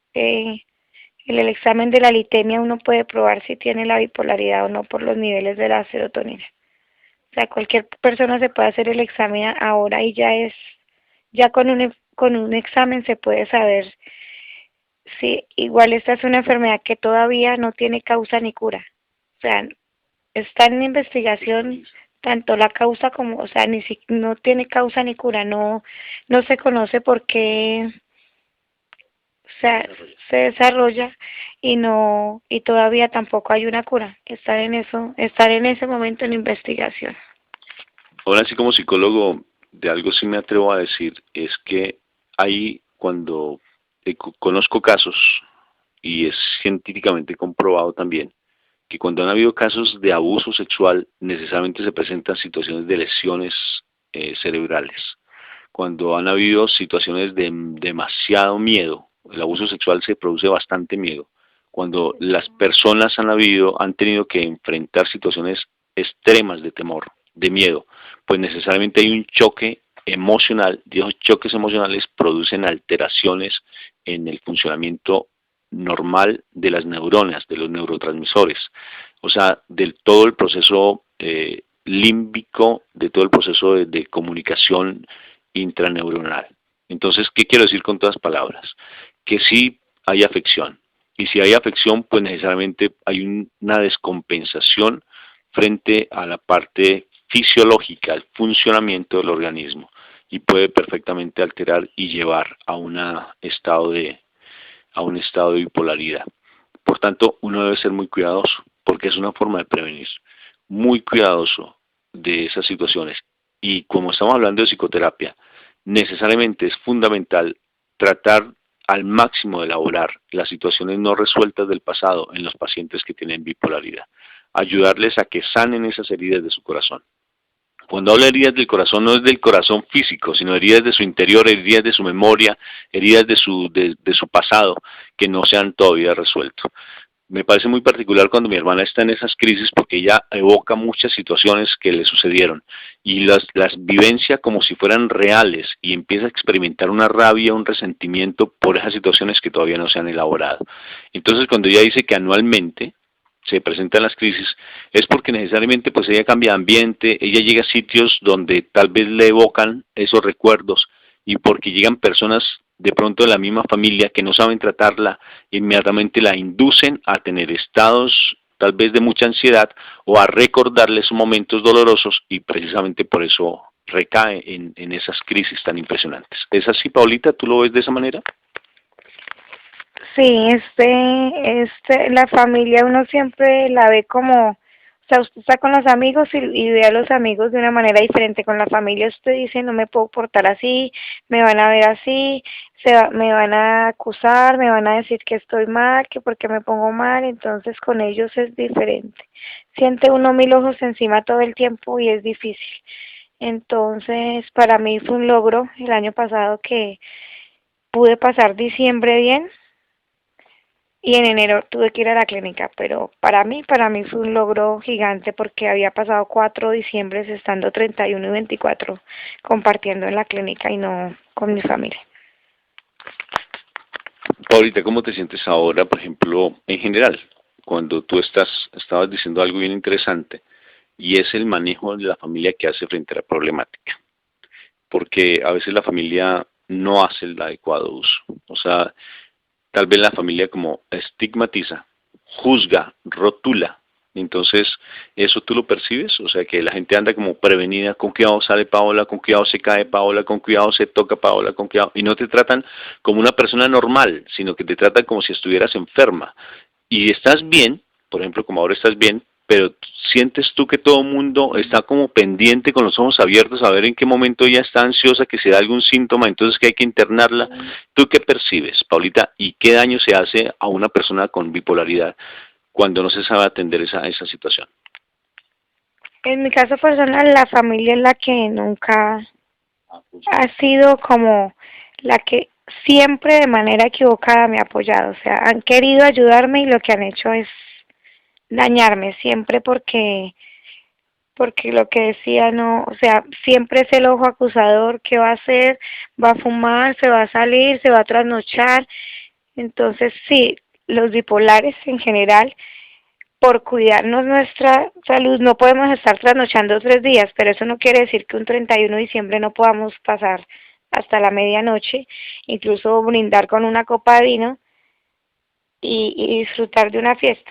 En el examen de la litemia uno puede probar si tiene la bipolaridad o no por los niveles de la serotonina. O sea, cualquier persona se puede hacer el examen ahora y ya con un examen se puede saber si igual esta es una enfermedad que todavía no tiene causa ni cura. O sea, está en investigación tanto la causa como, o sea, no tiene causa ni cura, no se conoce por qué, o sea, se desarrolla y todavía tampoco hay una cura. Estar en ese momento en investigación. Ahora sí, como psicólogo, de algo sí me atrevo a decir, es que hay cuando conozco casos, y es científicamente comprobado también, que cuando han habido casos de abuso sexual, necesariamente se presentan situaciones de lesiones cerebrales. Cuando han habido situaciones de demasiado miedo, el abuso sexual se produce bastante miedo. Cuando las personas han tenido que enfrentar situaciones extremas de temor, de miedo, pues necesariamente hay un choque emocional, y esos choques emocionales producen alteraciones en el funcionamiento normal de las neuronas, de los neurotransmisores, o sea, de todo el proceso límbico, de todo el proceso de comunicación intraneuronal. Entonces, ¿qué quiero decir con todas palabras? Que sí hay afección, y si hay afección, pues necesariamente hay una descompensación frente a la parte fisiológica, al funcionamiento del organismo, y puede perfectamente alterar y llevar a un estado de bipolaridad. Por tanto, uno debe ser muy cuidadoso, porque es una forma de prevenir, muy cuidadoso de esas situaciones. Y como estamos hablando de psicoterapia, necesariamente es fundamental tratar al máximo de elaborar las situaciones no resueltas del pasado en los pacientes que tienen bipolaridad, ayudarles a que sanen esas heridas de su corazón. Cuando hablo de heridas del corazón, no es del corazón físico, sino heridas de su interior, heridas de su memoria, heridas de su pasado, que no se han todavía resuelto. Me parece muy particular cuando mi hermana está en esas crisis, porque ella evoca muchas situaciones que le sucedieron y las vivencia como si fueran reales, y empieza a experimentar una rabia, un resentimiento por esas situaciones que todavía no se han elaborado. Entonces, cuando ella dice que anualmente se presentan las crisis, es porque necesariamente pues ella cambia de ambiente, ella llega a sitios donde tal vez le evocan esos recuerdos, y porque llegan personas de pronto de la misma familia que no saben tratarla, inmediatamente la inducen a tener estados tal vez de mucha ansiedad o a recordarle sus momentos dolorosos, y precisamente por eso recae en esas crisis tan impresionantes. ¿Es así, Paulita? ¿Tú lo ves de esa manera? Sí, la familia uno siempre la ve como, o sea, usted está con los amigos y ve a los amigos de una manera diferente. Con la familia usted dice, no me puedo portar así, me van a ver así, me van a acusar, me van a decir que estoy mal, que porque me pongo mal. Entonces con ellos es diferente. Siente uno mil ojos encima todo el tiempo y es difícil. Entonces para mí fue un logro el año pasado que pude pasar diciembre bien. Y en enero tuve que ir a la clínica, pero para mí fue un logro gigante, porque había pasado 4 diciembres estando 31 y 24 compartiendo en la clínica y no con mi familia. Paulita, ¿cómo te sientes ahora, por ejemplo, en general? Cuando tú estabas diciendo algo bien interesante, y es el manejo de la familia que hace frente a la problemática. Porque a veces la familia no hace el adecuado uso. O sea, tal vez la familia como estigmatiza, juzga, rotula. Entonces, ¿eso tú lo percibes? O sea, que la gente anda como prevenida, con cuidado sale Paola, con cuidado se cae Paola, con cuidado se toca Paola, con cuidado. Y no te tratan como una persona normal, sino que te tratan como si estuvieras enferma. Y estás bien, por ejemplo, como ahora estás bien, pero sientes tú que todo el mundo está como pendiente con los ojos abiertos a ver en qué momento ella está ansiosa, que se da algún síntoma, entonces que hay que internarla. ¿Tú qué percibes, Paulita? ¿Y qué daño se hace a una persona con bipolaridad cuando no se sabe atender esa situación? En mi caso personal, la familia es la que nunca ha sido como la que siempre de manera equivocada me ha apoyado. O sea, han querido ayudarme y lo que han hecho es dañarme siempre, porque lo que decía, no, o sea, siempre es el ojo acusador. ¿Qué va a hacer? Va a fumar, se va a salir, se va a trasnochar. Entonces sí, los bipolares en general, por cuidarnos nuestra salud, no podemos estar trasnochando 3 días, pero eso no quiere decir que un 31 de diciembre no podamos pasar hasta la medianoche, incluso brindar con una copa de vino y disfrutar de una fiesta.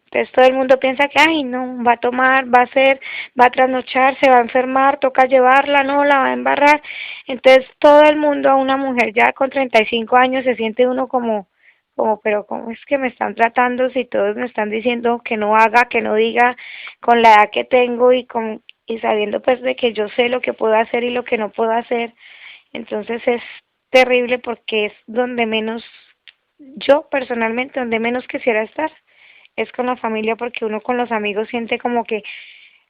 Entonces todo el mundo piensa que, ay, no, va a tomar, va a hacer, va a trasnochar, se va a enfermar, toca llevarla, no, la va a embarrar. Entonces todo el mundo, a una mujer ya con 35 años, se siente uno pero ¿cómo es que me están tratando si todos me están diciendo que no haga, que no diga con la edad que tengo y sabiendo pues de que yo sé lo que puedo hacer y lo que no puedo hacer? Entonces es terrible porque es donde menos, yo personalmente, donde menos quisiera estar, es con la familia, porque uno con los amigos siente como que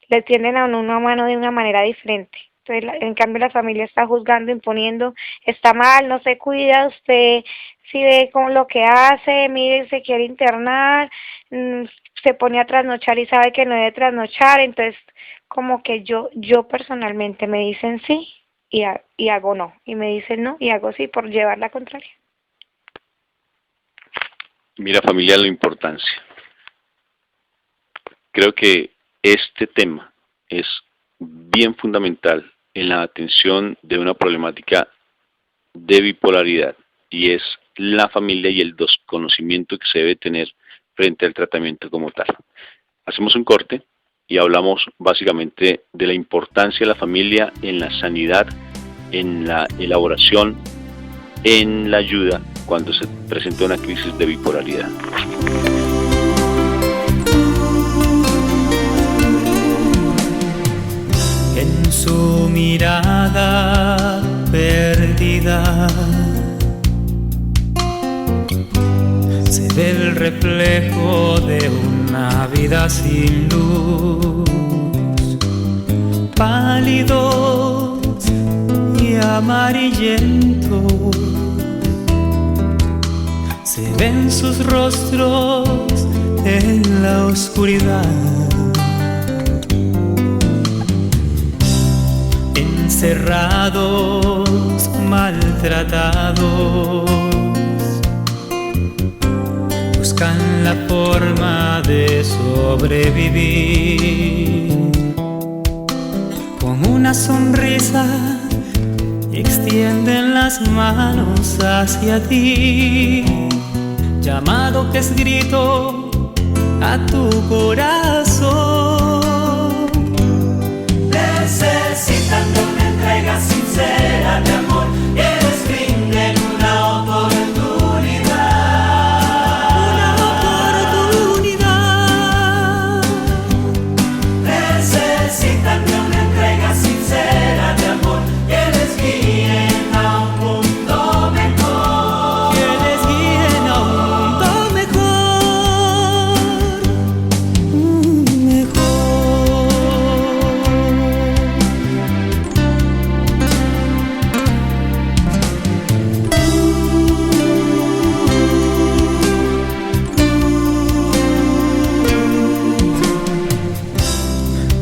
le tienden a uno a mano de una manera diferente. Entonces, en cambio, la familia está juzgando, imponiendo, está mal, no se cuida, usted si ve con lo que hace, mire, se quiere internar, se pone a trasnochar y sabe que no debe trasnochar. Entonces, como que yo personalmente me dicen sí y hago no, y me dicen no y hago sí por llevar la contraria. Mira, familia, la importancia. Creo que este tema es bien fundamental en la atención de una problemática de bipolaridad, y es la familia y el desconocimiento que se debe tener frente al tratamiento como tal. Hacemos un corte y hablamos básicamente de la importancia de la familia en la sanidad, en la elaboración, en la ayuda cuando se presenta una crisis de bipolaridad. En su mirada perdida se ve el reflejo de una vida sin luz, pálidos y amarillentos. Se ven sus rostros en la oscuridad, encerrados, maltratados, buscan la forma de sobrevivir. Con una sonrisa extienden las manos hacia ti, llamado que es grito a tu corazón. Necesitan de una entrega sincera de amor, que les brinden una oportunidad. Una oportunidad. Necesitan de una entrega sincera de amor, que les guíen a un mundo mejor. Que les guíen a un mundo mejor.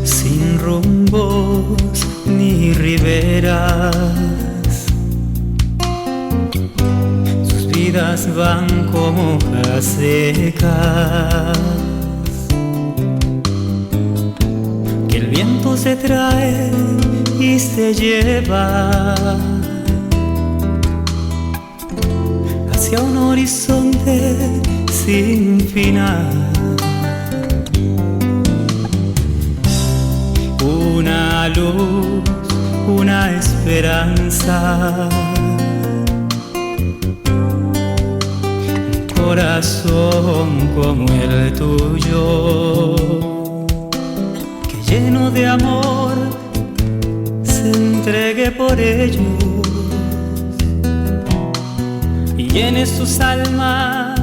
Sin rumbos ni riberas, sus vidas van como hojas secas, que el viento se trae y se lleva hacia un horizonte sin final. Una luz, una esperanza, un corazón como el tuyo, que lleno de amor se entregue por ellos y llene sus almas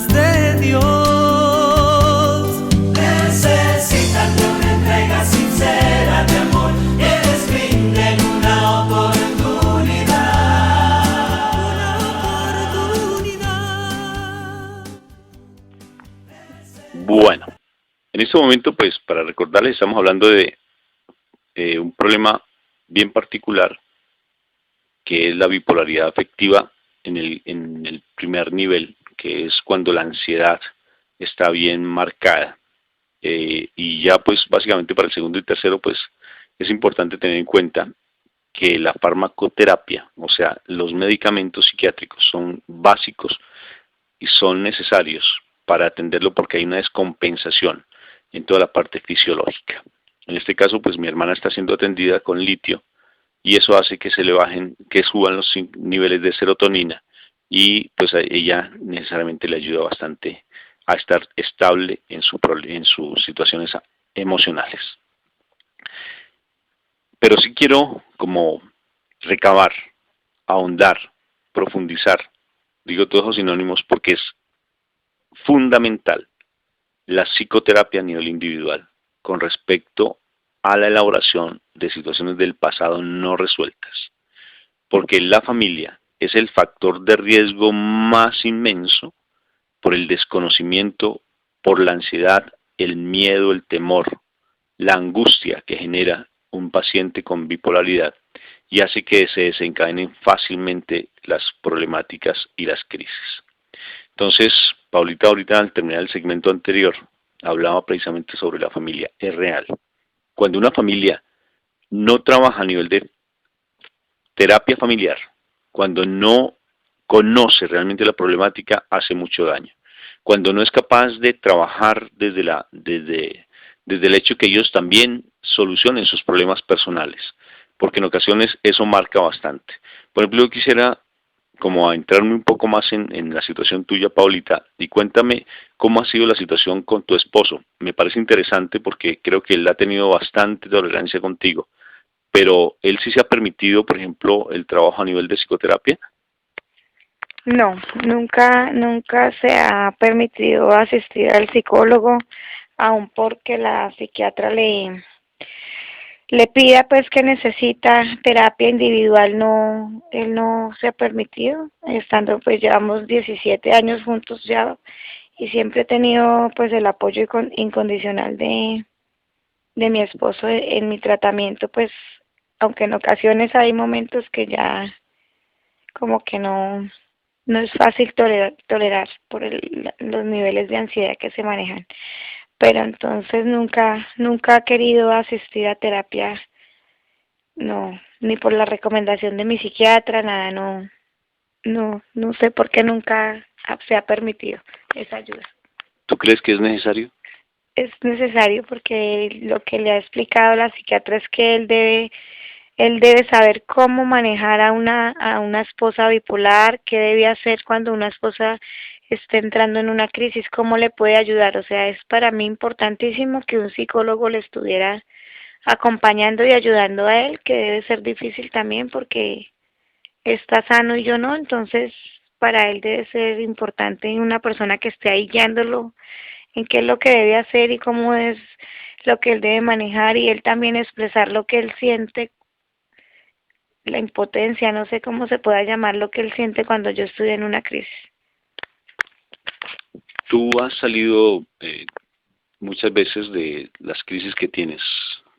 de Dios. Necesitan de una entrega sincera de amor, que les brinden una oportunidad. Una oportunidad. Bueno, en este momento, pues, para recordarles, estamos hablando de un problema bien particular, que es la bipolaridad afectiva en el primer nivel, que es cuando la ansiedad está bien marcada. Y ya pues básicamente para el segundo y tercero pues es importante tener en cuenta que la farmacoterapia, o sea, los medicamentos psiquiátricos son básicos y son necesarios para atenderlo porque hay una descompensación en toda la parte fisiológica. En este caso, pues mi hermana está siendo atendida con litio y eso hace que se le bajen, que suban los niveles de serotonina y pues a ella necesariamente le ayuda bastante a estar estable en sus situaciones emocionales. Pero sí quiero como recabar, ahondar, profundizar, digo todos los sinónimos porque es fundamental la psicoterapia a nivel individual con respecto a la elaboración de situaciones del pasado no resueltas, porque la familia es el factor de riesgo más inmenso por el desconocimiento, por la ansiedad, el miedo, el temor, la angustia que genera un paciente con bipolaridad y hace que se desencadenen fácilmente las problemáticas y las crisis. Entonces, Paulita ahorita al terminar el segmento anterior hablaba precisamente sobre la familia. Es real. Cuando una familia no trabaja a nivel de terapia familiar, cuando no conoce realmente la problemática, hace mucho daño. Cuando no es capaz de trabajar desde el hecho que ellos también solucionen sus problemas personales, porque en ocasiones eso marca bastante. Por ejemplo, yo quisiera como adentrarme un poco más en la situación tuya, Paulita, y cuéntame cómo ha sido la situación con tu esposo. Me parece interesante porque creo que él ha tenido bastante tolerancia contigo, pero él sí se ha permitido, por ejemplo, el trabajo a nivel de psicoterapia. No, nunca se ha permitido asistir al psicólogo, aun porque la psiquiatra le pida pues que necesita terapia individual. No, él no se ha permitido, estando pues llevamos 17 años juntos ya y siempre he tenido pues el apoyo incondicional de mi esposo en mi tratamiento, pues aunque en ocasiones hay momentos que ya como que no es fácil tolerar por los niveles de ansiedad que se manejan. Pero entonces nunca ha querido asistir a terapia, no, ni por la recomendación de mi psiquiatra, nada, no sé por qué nunca se ha permitido esa ayuda. ¿Tú crees que es necesario? Es necesario porque lo que le ha explicado la psiquiatra es que él debe saber cómo manejar a una esposa bipolar, qué debe hacer cuando una esposa esté entrando en una crisis, cómo le puede ayudar. O sea, es para mí importantísimo que un psicólogo le estuviera acompañando y ayudando a él, que debe ser difícil también porque está sano y yo no. Entonces, para él debe ser importante una persona que esté ahí guiándolo en qué es lo que debe hacer y cómo es lo que él debe manejar, y él también expresar lo que él siente, la impotencia, no sé cómo se pueda llamar lo que él siente cuando yo estoy en una crisis. Tú has salido muchas veces de las crisis que tienes,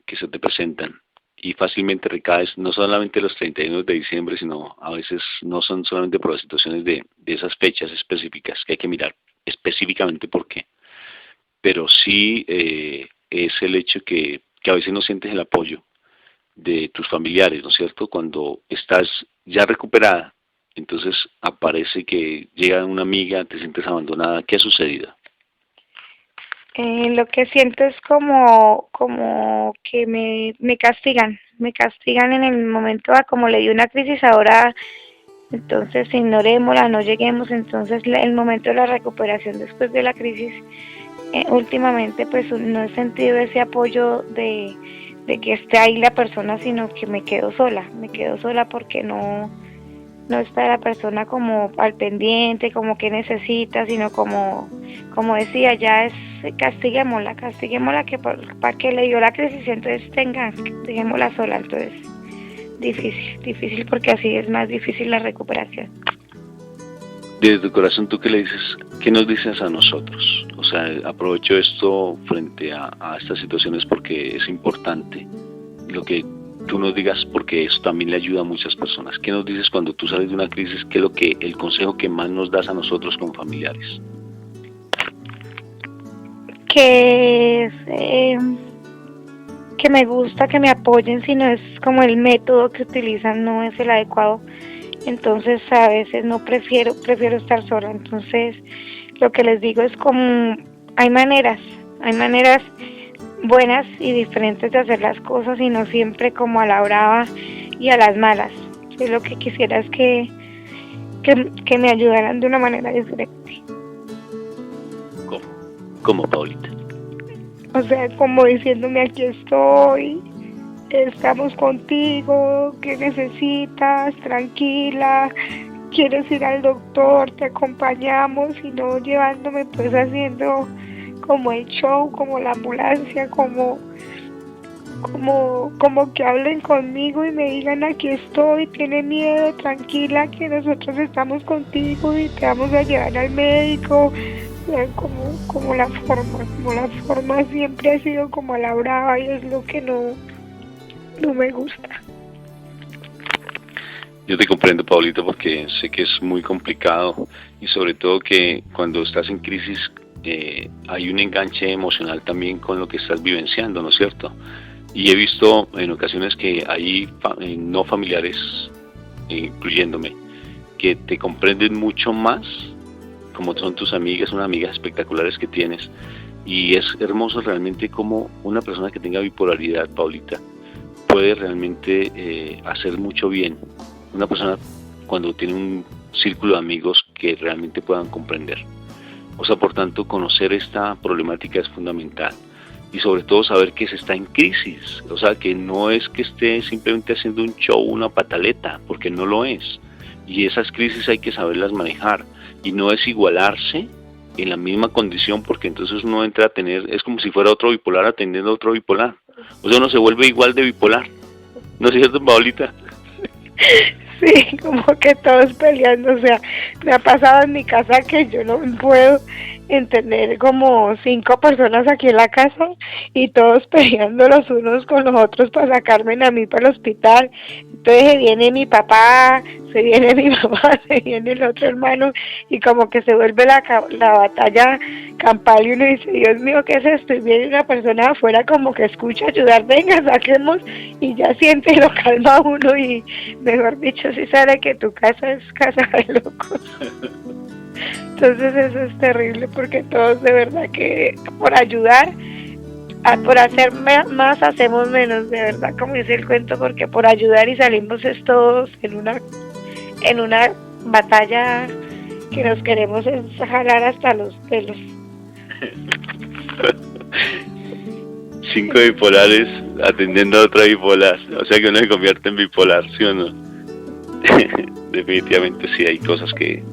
que se te presentan, y fácilmente recaes, no solamente los 31 de diciembre, sino a veces no son solamente por las situaciones de esas fechas específicas, que hay que mirar específicamente por qué, pero sí es el hecho que a veces no sientes el apoyo de tus familiares, ¿no es cierto? Cuando estás ya recuperada, entonces aparece que llega una amiga, te sientes abandonada. ¿Qué ha sucedido? Lo que siento es como que me castigan en el momento, como le dio una crisis ahora, entonces ignorémosla, no lleguemos. Entonces el momento de la recuperación después de la crisis, últimamente pues no he sentido ese apoyo de que esté ahí la persona, sino que me quedo sola porque no está la persona como al pendiente, como que necesita, sino como decía, ya es castiguémosla que para que le dio la crisis, entonces dejémosla sola. Entonces difícil porque así es más difícil la recuperación. Desde tu corazón, ¿tú qué le dices? ¿Qué nos dices a nosotros? O sea, aprovecho esto frente a estas situaciones porque es importante lo que tú nos digas, porque eso también le ayuda a muchas personas. ¿Qué nos dices cuando tú sales de una crisis? ¿Qué es el consejo que más nos das a nosotros como familiares? Que me gusta que me apoyen, si no es como el método que utilizan no es el adecuado. Entonces a veces no prefiero estar sola. Entonces lo que les digo es como hay maneras buenas y diferentes de hacer las cosas y no siempre como a la brava y a las malas. Yo lo que quisiera es que me ayudaran de una manera diferente. ¿Cómo, Paulita? O sea, como diciéndome, aquí estoy, estamos contigo, ¿qué necesitas? Tranquila, quieres ir al doctor, te acompañamos, y no llevándome pues haciendo como el show, como la ambulancia, como que hablen conmigo y me digan, aquí estoy, tiene miedo, tranquila, que nosotros estamos contigo y te vamos a llevar al médico. Como la forma siempre ha sido como a la brava, y es lo que no me gusta. Yo te comprendo, Paulita, porque sé que es muy complicado y sobre todo que cuando estás en crisis hay un enganche emocional también con lo que estás vivenciando, ¿no es cierto? Y he visto en ocasiones que hay no familiares, incluyéndome, que te comprenden mucho más, como son tus amigas, unas amigas espectaculares que tienes, y es hermoso realmente como una persona que tenga bipolaridad, Paulita, puede realmente hacer mucho bien. Una persona cuando tiene un círculo de amigos que realmente puedan comprender. O sea, por tanto, conocer esta problemática es fundamental. Y sobre todo saber que se está en crisis. O sea, que no es que esté simplemente haciendo un show, una pataleta, porque no lo es. Y esas crisis hay que saberlas manejar. Y no es igualarse en la misma condición, porque entonces uno entra a tener, es como si fuera otro bipolar atendiendo a otro bipolar. O sea, uno se vuelve igual de bipolar. ¿No es cierto, Paulita? Sí, como que todos peleando. O sea, me ha pasado en mi casa que yo no puedo entender como 5 personas aquí en la casa y todos peleando los unos con los otros para sacarme a mí para el hospital. Entonces se viene mi papá, se viene mi mamá, se viene el otro hermano, y como que se vuelve la batalla campal, y uno dice, Dios mío, ¿qué es esto? Y viene una persona afuera como que escucha ayudar, venga, saquemos, y ya siente y lo calma uno, y mejor dicho, si sabe que tu casa es casa de locos. Entonces eso es terrible, porque todos de verdad que por ayudar, por hacer más hacemos menos, de verdad, como dice el cuento, porque por ayudar y salimos es todos en una batalla que nos queremos jalar hasta los pelos. 5 bipolares atendiendo a otra bipolar, o sea que uno se convierte en bipolar, ¿sí o no? Definitivamente sí, hay cosas que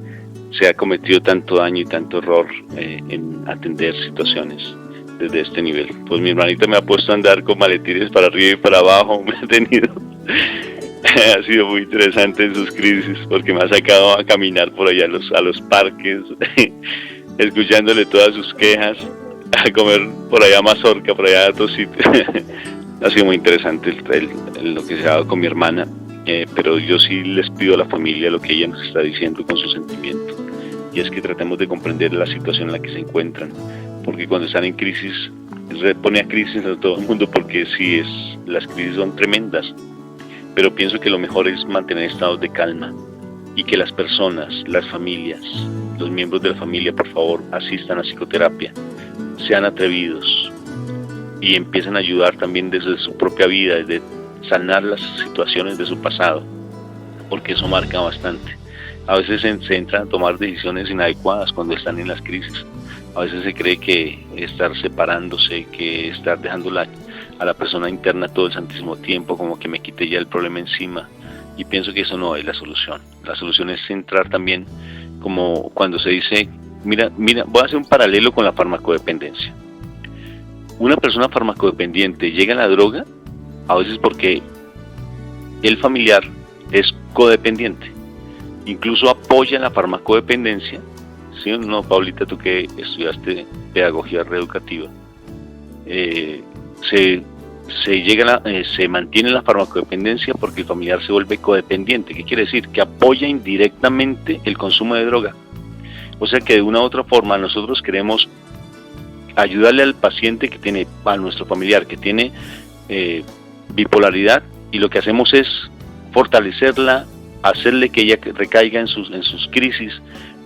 se ha cometido tanto daño y tanto error en atender situaciones desde este nivel. Pues mi hermanita me ha puesto a andar con maletines para arriba y para abajo, me ha tenido ha sido muy interesante en sus crisis, porque me ha sacado a caminar por allá a los parques escuchándole todas sus quejas, a comer por allá mazorca, por allá a otros sitios. Ha sido muy interesante lo que se ha dado con mi hermana, pero yo sí les pido a la familia lo que ella nos está diciendo con su sentimiento, y es que tratemos de comprender la situación en la que se encuentran, porque cuando están en crisis, pone a crisis a todo el mundo, porque sí, las crisis son tremendas, pero pienso que lo mejor es mantener estados de calma, y que las personas, las familias, los miembros de la familia, por favor, asistan a psicoterapia, sean atrevidos y empiecen a ayudar también desde su propia vida, desde sanar las situaciones de su pasado, porque eso marca bastante. A veces se entran a tomar decisiones inadecuadas cuando están en las crisis. A veces se cree que estar separándose, que estar dejando a la persona interna todo el santísimo tiempo, como que me quite ya el problema encima, y pienso que eso no es la solución. La solución es entrar también, como cuando se dice, mira, voy a hacer un paralelo con la farmacodependencia. Una persona farmacodependiente llega a la droga a veces porque el familiar es codependiente, incluso apoya la farmacodependencia. ¿Sí o no, Paulita, tú que estudiaste pedagogía reeducativa? Se se mantiene la farmacodependencia porque el familiar se vuelve codependiente. ¿Qué quiere decir? Que apoya indirectamente el consumo de droga. O sea que de una u otra forma nosotros queremos ayudarle al paciente que tiene, a nuestro familiar que tiene bipolaridad, y lo que hacemos es fortalecerla, hacerle que ella recaiga en sus crisis,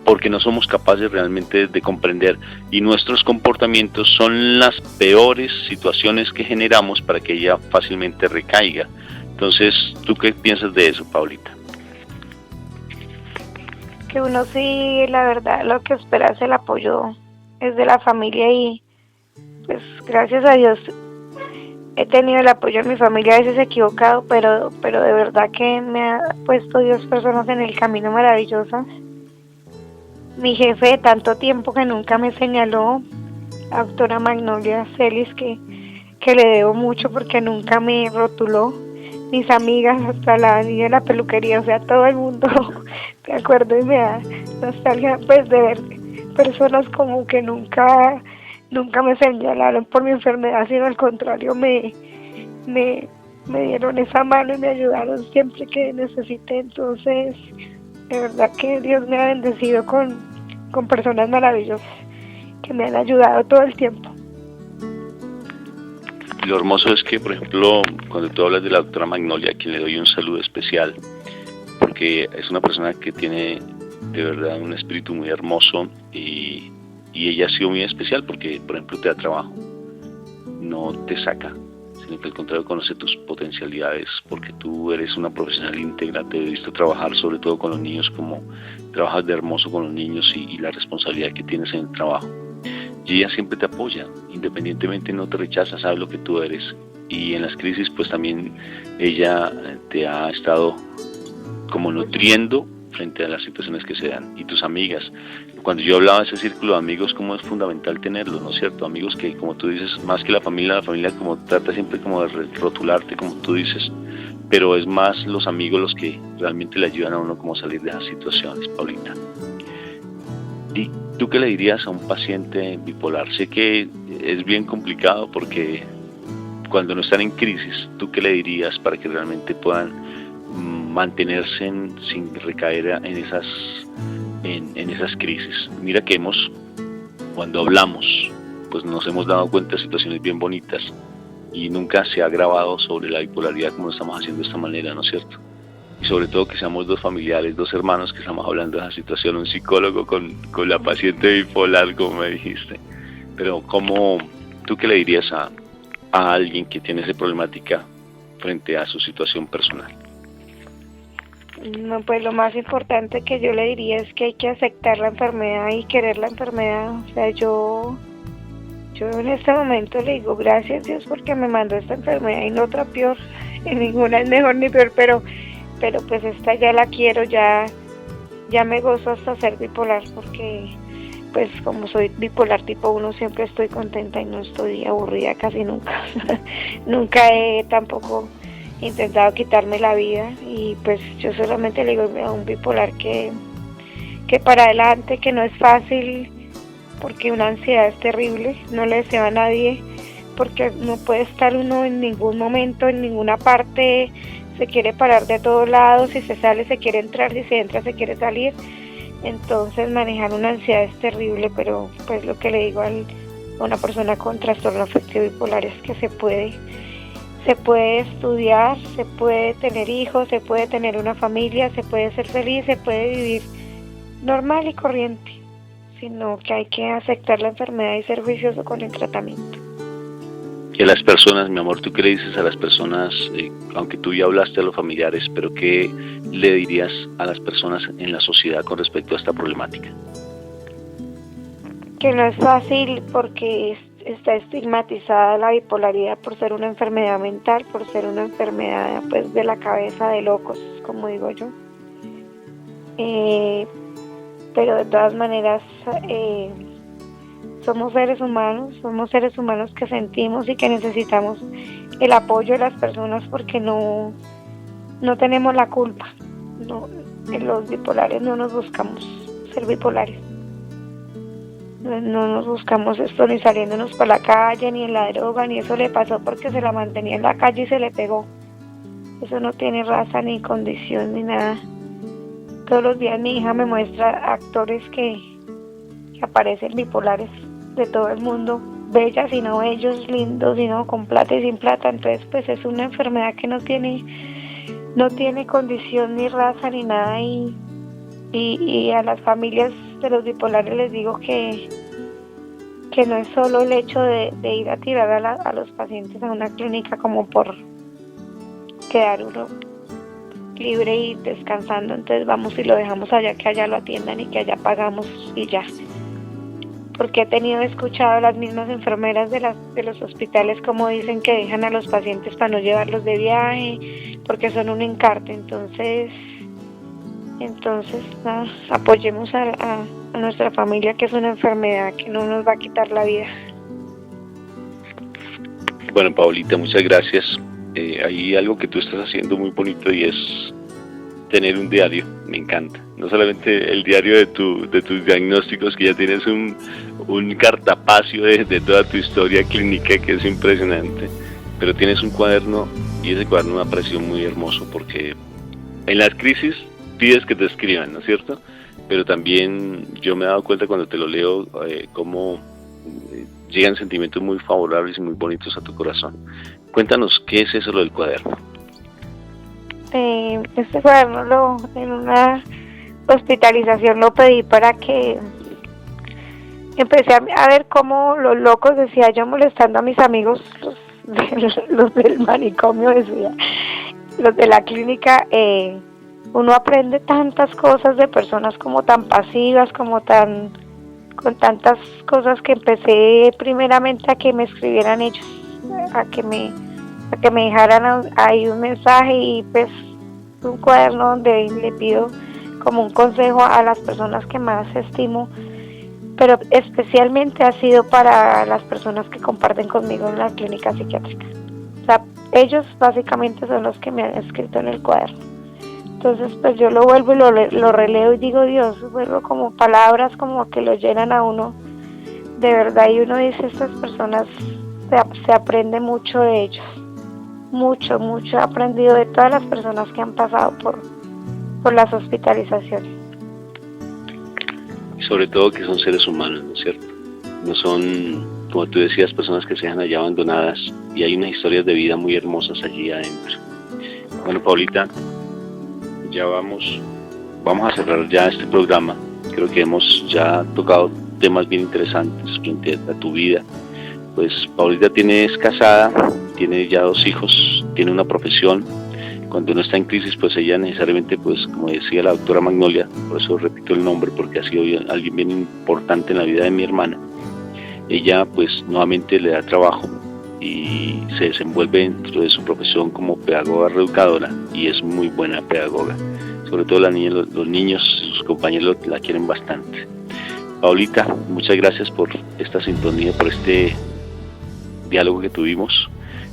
porque no somos capaces realmente de comprender, y nuestros comportamientos son las peores situaciones que generamos para que ella fácilmente recaiga. Entonces, ¿tú qué piensas de eso, Paulita? Que uno sí, la verdad, lo que espera es el apoyo, es de la familia, y pues gracias a Dios he tenido el apoyo de mi familia. A veces he equivocado, pero de verdad que me ha puesto Dios personas en el camino maravillosas. Mi jefe de tanto tiempo que nunca me señaló, la doctora Magnolia Celis, que le debo mucho porque nunca me rotuló. Mis amigas, hasta la niña de la peluquería, o sea, todo el mundo me acuerdo y me da nostalgia pues de ver personas como que nunca me señalaron por mi enfermedad, sino al contrario me dieron esa mano y me ayudaron siempre que necesité. Entonces, de verdad que Dios me ha bendecido con personas maravillosas que me han ayudado todo el tiempo. Lo hermoso es que, por ejemplo, cuando tú hablas de la doctora Magnolia, a quien le doy un saludo especial, porque es una persona que tiene de verdad un espíritu muy hermoso, y ella ha sido muy especial porque, por ejemplo, te da trabajo, no te saca, sino que al contrario conoce tus potencialidades, porque tú eres una profesional íntegra, te he visto trabajar sobre todo con los niños, como trabajas de hermoso con los niños y la responsabilidad que tienes en el trabajo. Y ella siempre te apoya, independientemente, no te rechaza, sabe lo que tú eres. Y en las crisis pues también ella te ha estado como nutriendo frente a las situaciones que se dan. Y tus amigas, cuando yo hablaba de ese círculo de amigos, como es fundamental tenerlo, ¿no es cierto? Amigos que, como tú dices, más que la familia como trata siempre como de rotularte, como tú dices, pero es más los amigos los que realmente le ayudan a uno como a salir de esas situaciones, Paulita. ¿Y tú qué le dirías a un paciente bipolar? Sé que es bien complicado porque cuando no están en crisis, ¿tú qué le dirías para que realmente puedan mantenerse sin recaer en esas crisis? Mira que cuando hablamos, pues nos hemos dado cuenta de situaciones bien bonitas, y nunca se ha grabado sobre la bipolaridad como lo estamos haciendo de esta manera, ¿no es cierto? Y sobre todo que seamos dos familiares, dos hermanos que estamos hablando de esa situación, un psicólogo con la paciente bipolar, como me dijiste. Pero ¿tú qué le dirías a alguien que tiene esa problemática frente a su situación personal? No, pues lo más importante que yo le diría es que hay que aceptar la enfermedad y querer la enfermedad. O sea, yo en este momento le digo gracias Dios porque me mandó esta enfermedad y no otra peor. Y ninguna es mejor ni peor, pero pues esta ya la quiero, ya me gozo hasta ser bipolar, porque pues como soy bipolar tipo 1 siempre estoy contenta y no estoy aburrida casi nunca. Nunca he tampoco intentado quitarme la vida, y pues yo solamente le digo a un bipolar que para adelante, que no es fácil, porque una ansiedad es terrible, no le deseo a nadie, porque no puede estar uno en ningún momento, en ninguna parte, se quiere parar de todos lados, si se sale se quiere entrar, si se entra se quiere salir. Entonces manejar una ansiedad es terrible, pero pues lo que le digo a una persona con trastorno afectivo bipolar es que se puede estudiar, se puede tener hijos, se puede tener una familia, se puede ser feliz, se puede vivir normal y corriente, sino que hay que aceptar la enfermedad y ser juicioso con el tratamiento. Y a las personas, mi amor, ¿tú qué le dices a las personas, aunque tú ya hablaste a los familiares, pero qué le dirías a las personas en la sociedad con respecto a esta problemática? Que no es fácil porque está estigmatizada la bipolaridad por ser una enfermedad mental, por ser una enfermedad pues de la cabeza, de locos, como digo yo. Pero de todas maneras somos seres humanos que sentimos y que necesitamos el apoyo de las personas, porque no tenemos la culpa. No, los bipolares no nos buscamos ser bipolares. No nos buscamos esto ni saliéndonos por la calle, ni en la droga, ni eso le pasó porque se la mantenía en la calle y se le pegó. Eso no tiene raza, ni condición, ni nada. Todos los días mi hija me muestra actores que aparecen bipolares de todo el mundo, bellas y no bellos, lindos y no, con plata y sin plata. Entonces pues es una enfermedad que no tiene condición, ni raza, ni nada. Y a las familias de los bipolares les digo que no es solo el hecho de ir a tirar a los pacientes a una clínica como por quedar uno libre y descansando, entonces vamos y lo dejamos allá, que allá lo atiendan y que allá pagamos y ya. Porque he escuchado a las mismas enfermeras de los hospitales como dicen que dejan a los pacientes para no llevarlos de viaje, porque son un encarte. Entonces nada, apoyemos a nuestra familia, que es una enfermedad que no nos va a quitar la vida. Bueno, Paulita, muchas gracias. Hay algo que tú estás haciendo muy bonito y es tener un diario. Me encanta. No solamente el diario de tus diagnósticos, que ya tienes un cartapacio de toda tu historia clínica, que es impresionante, pero tienes un cuaderno, y ese cuaderno me ha parecido muy hermoso, porque en las crisis pides que te escriban, ¿no es cierto? Pero también yo me he dado cuenta cuando te lo leo cómo llegan sentimientos muy favorables y muy bonitos a tu corazón. Cuéntanos, ¿qué es eso lo del cuaderno? Este cuaderno en una hospitalización lo pedí para que empecé a ver cómo los locos, decía yo, molestando a mis amigos, los del manicomio, decía, los de la clínica. Uno aprende tantas cosas de personas como tan pasivas, con tantas cosas, que empecé primeramente a que me escribieran ellos, a que me dejaran ahí un mensaje, y pues un cuaderno donde le pido como un consejo a las personas que más estimo, pero especialmente ha sido para las personas que comparten conmigo en la clínica psiquiátrica. O sea, ellos básicamente son los que me han escrito en el cuaderno. Entonces pues yo lo vuelvo y lo releo y digo, Dios, vuelvo como palabras como que lo llenan a uno de verdad, y uno dice, estas personas se aprende mucho de ellos, mucho he aprendido de todas las personas que han pasado por las hospitalizaciones. Y sobre todo que son seres humanos, ¿no es cierto? No son, como tú decías, personas que se dejan allá abandonadas, y hay unas historias de vida muy hermosas allí adentro. Bueno, Paulita, ya vamos a cerrar ya este programa. Creo que hemos ya tocado temas bien interesantes frente a tu vida. Pues Paulita es casada, tiene ya 2 hijos, tiene una profesión. Cuando uno está en crisis, pues ella necesariamente, pues como decía la doctora Magnolia, por eso repito el nombre, porque ha sido alguien bien importante en la vida de mi hermana, ella pues nuevamente le da trabajo y se desenvuelve dentro de su profesión como pedagoga reeducadora, y es muy buena pedagoga. Sobre todo los niños, sus compañeros la quieren bastante. Paulita, muchas gracias por esta sintonía, por este diálogo que tuvimos.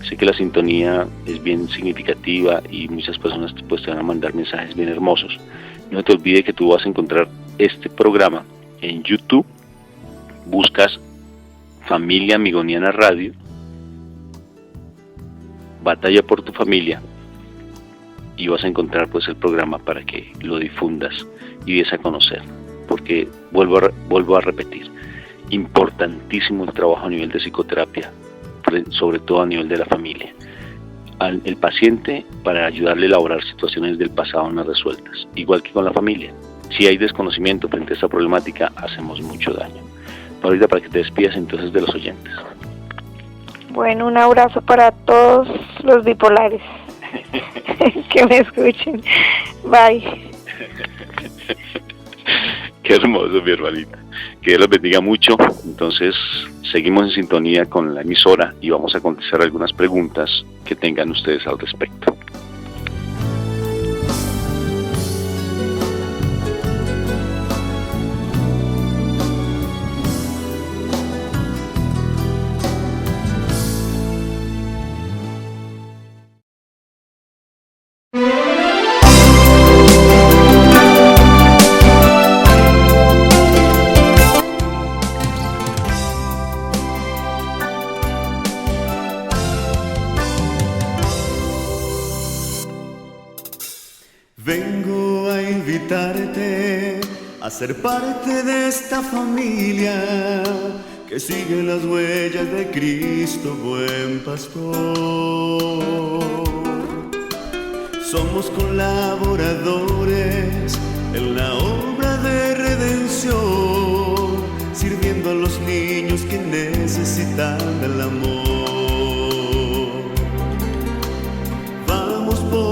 Sé que la sintonía es bien significativa y muchas personas pues te van a mandar mensajes bien hermosos. No te olvides que tú vas a encontrar este programa en YouTube. Buscas Familia Amigoniana Radio, Batalla por tu Familia, y vas a encontrar pues el programa para que lo difundas y des a conocer, porque vuelvo a repetir, importantísimo el trabajo a nivel de psicoterapia, sobre todo a nivel de la familia, el paciente, para ayudarle a elaborar situaciones del pasado no resueltas, igual que con la familia. Si hay desconocimiento frente a esta problemática, hacemos mucho daño. Ahorita, para que te despidas entonces de los oyentes. Bueno, un abrazo para todos los bipolares que me escuchen. Bye. Qué hermoso, mi hermanita. Que Dios los bendiga mucho. Entonces, seguimos en sintonía con la emisora y vamos a contestar algunas preguntas que tengan ustedes al respecto. Vengo a invitarte a ser parte de esta familia que sigue las huellas de Cristo, buen pastor. Somos colaboradores en la obra de redención, sirviendo a los niños que necesitan del amor. Vamos por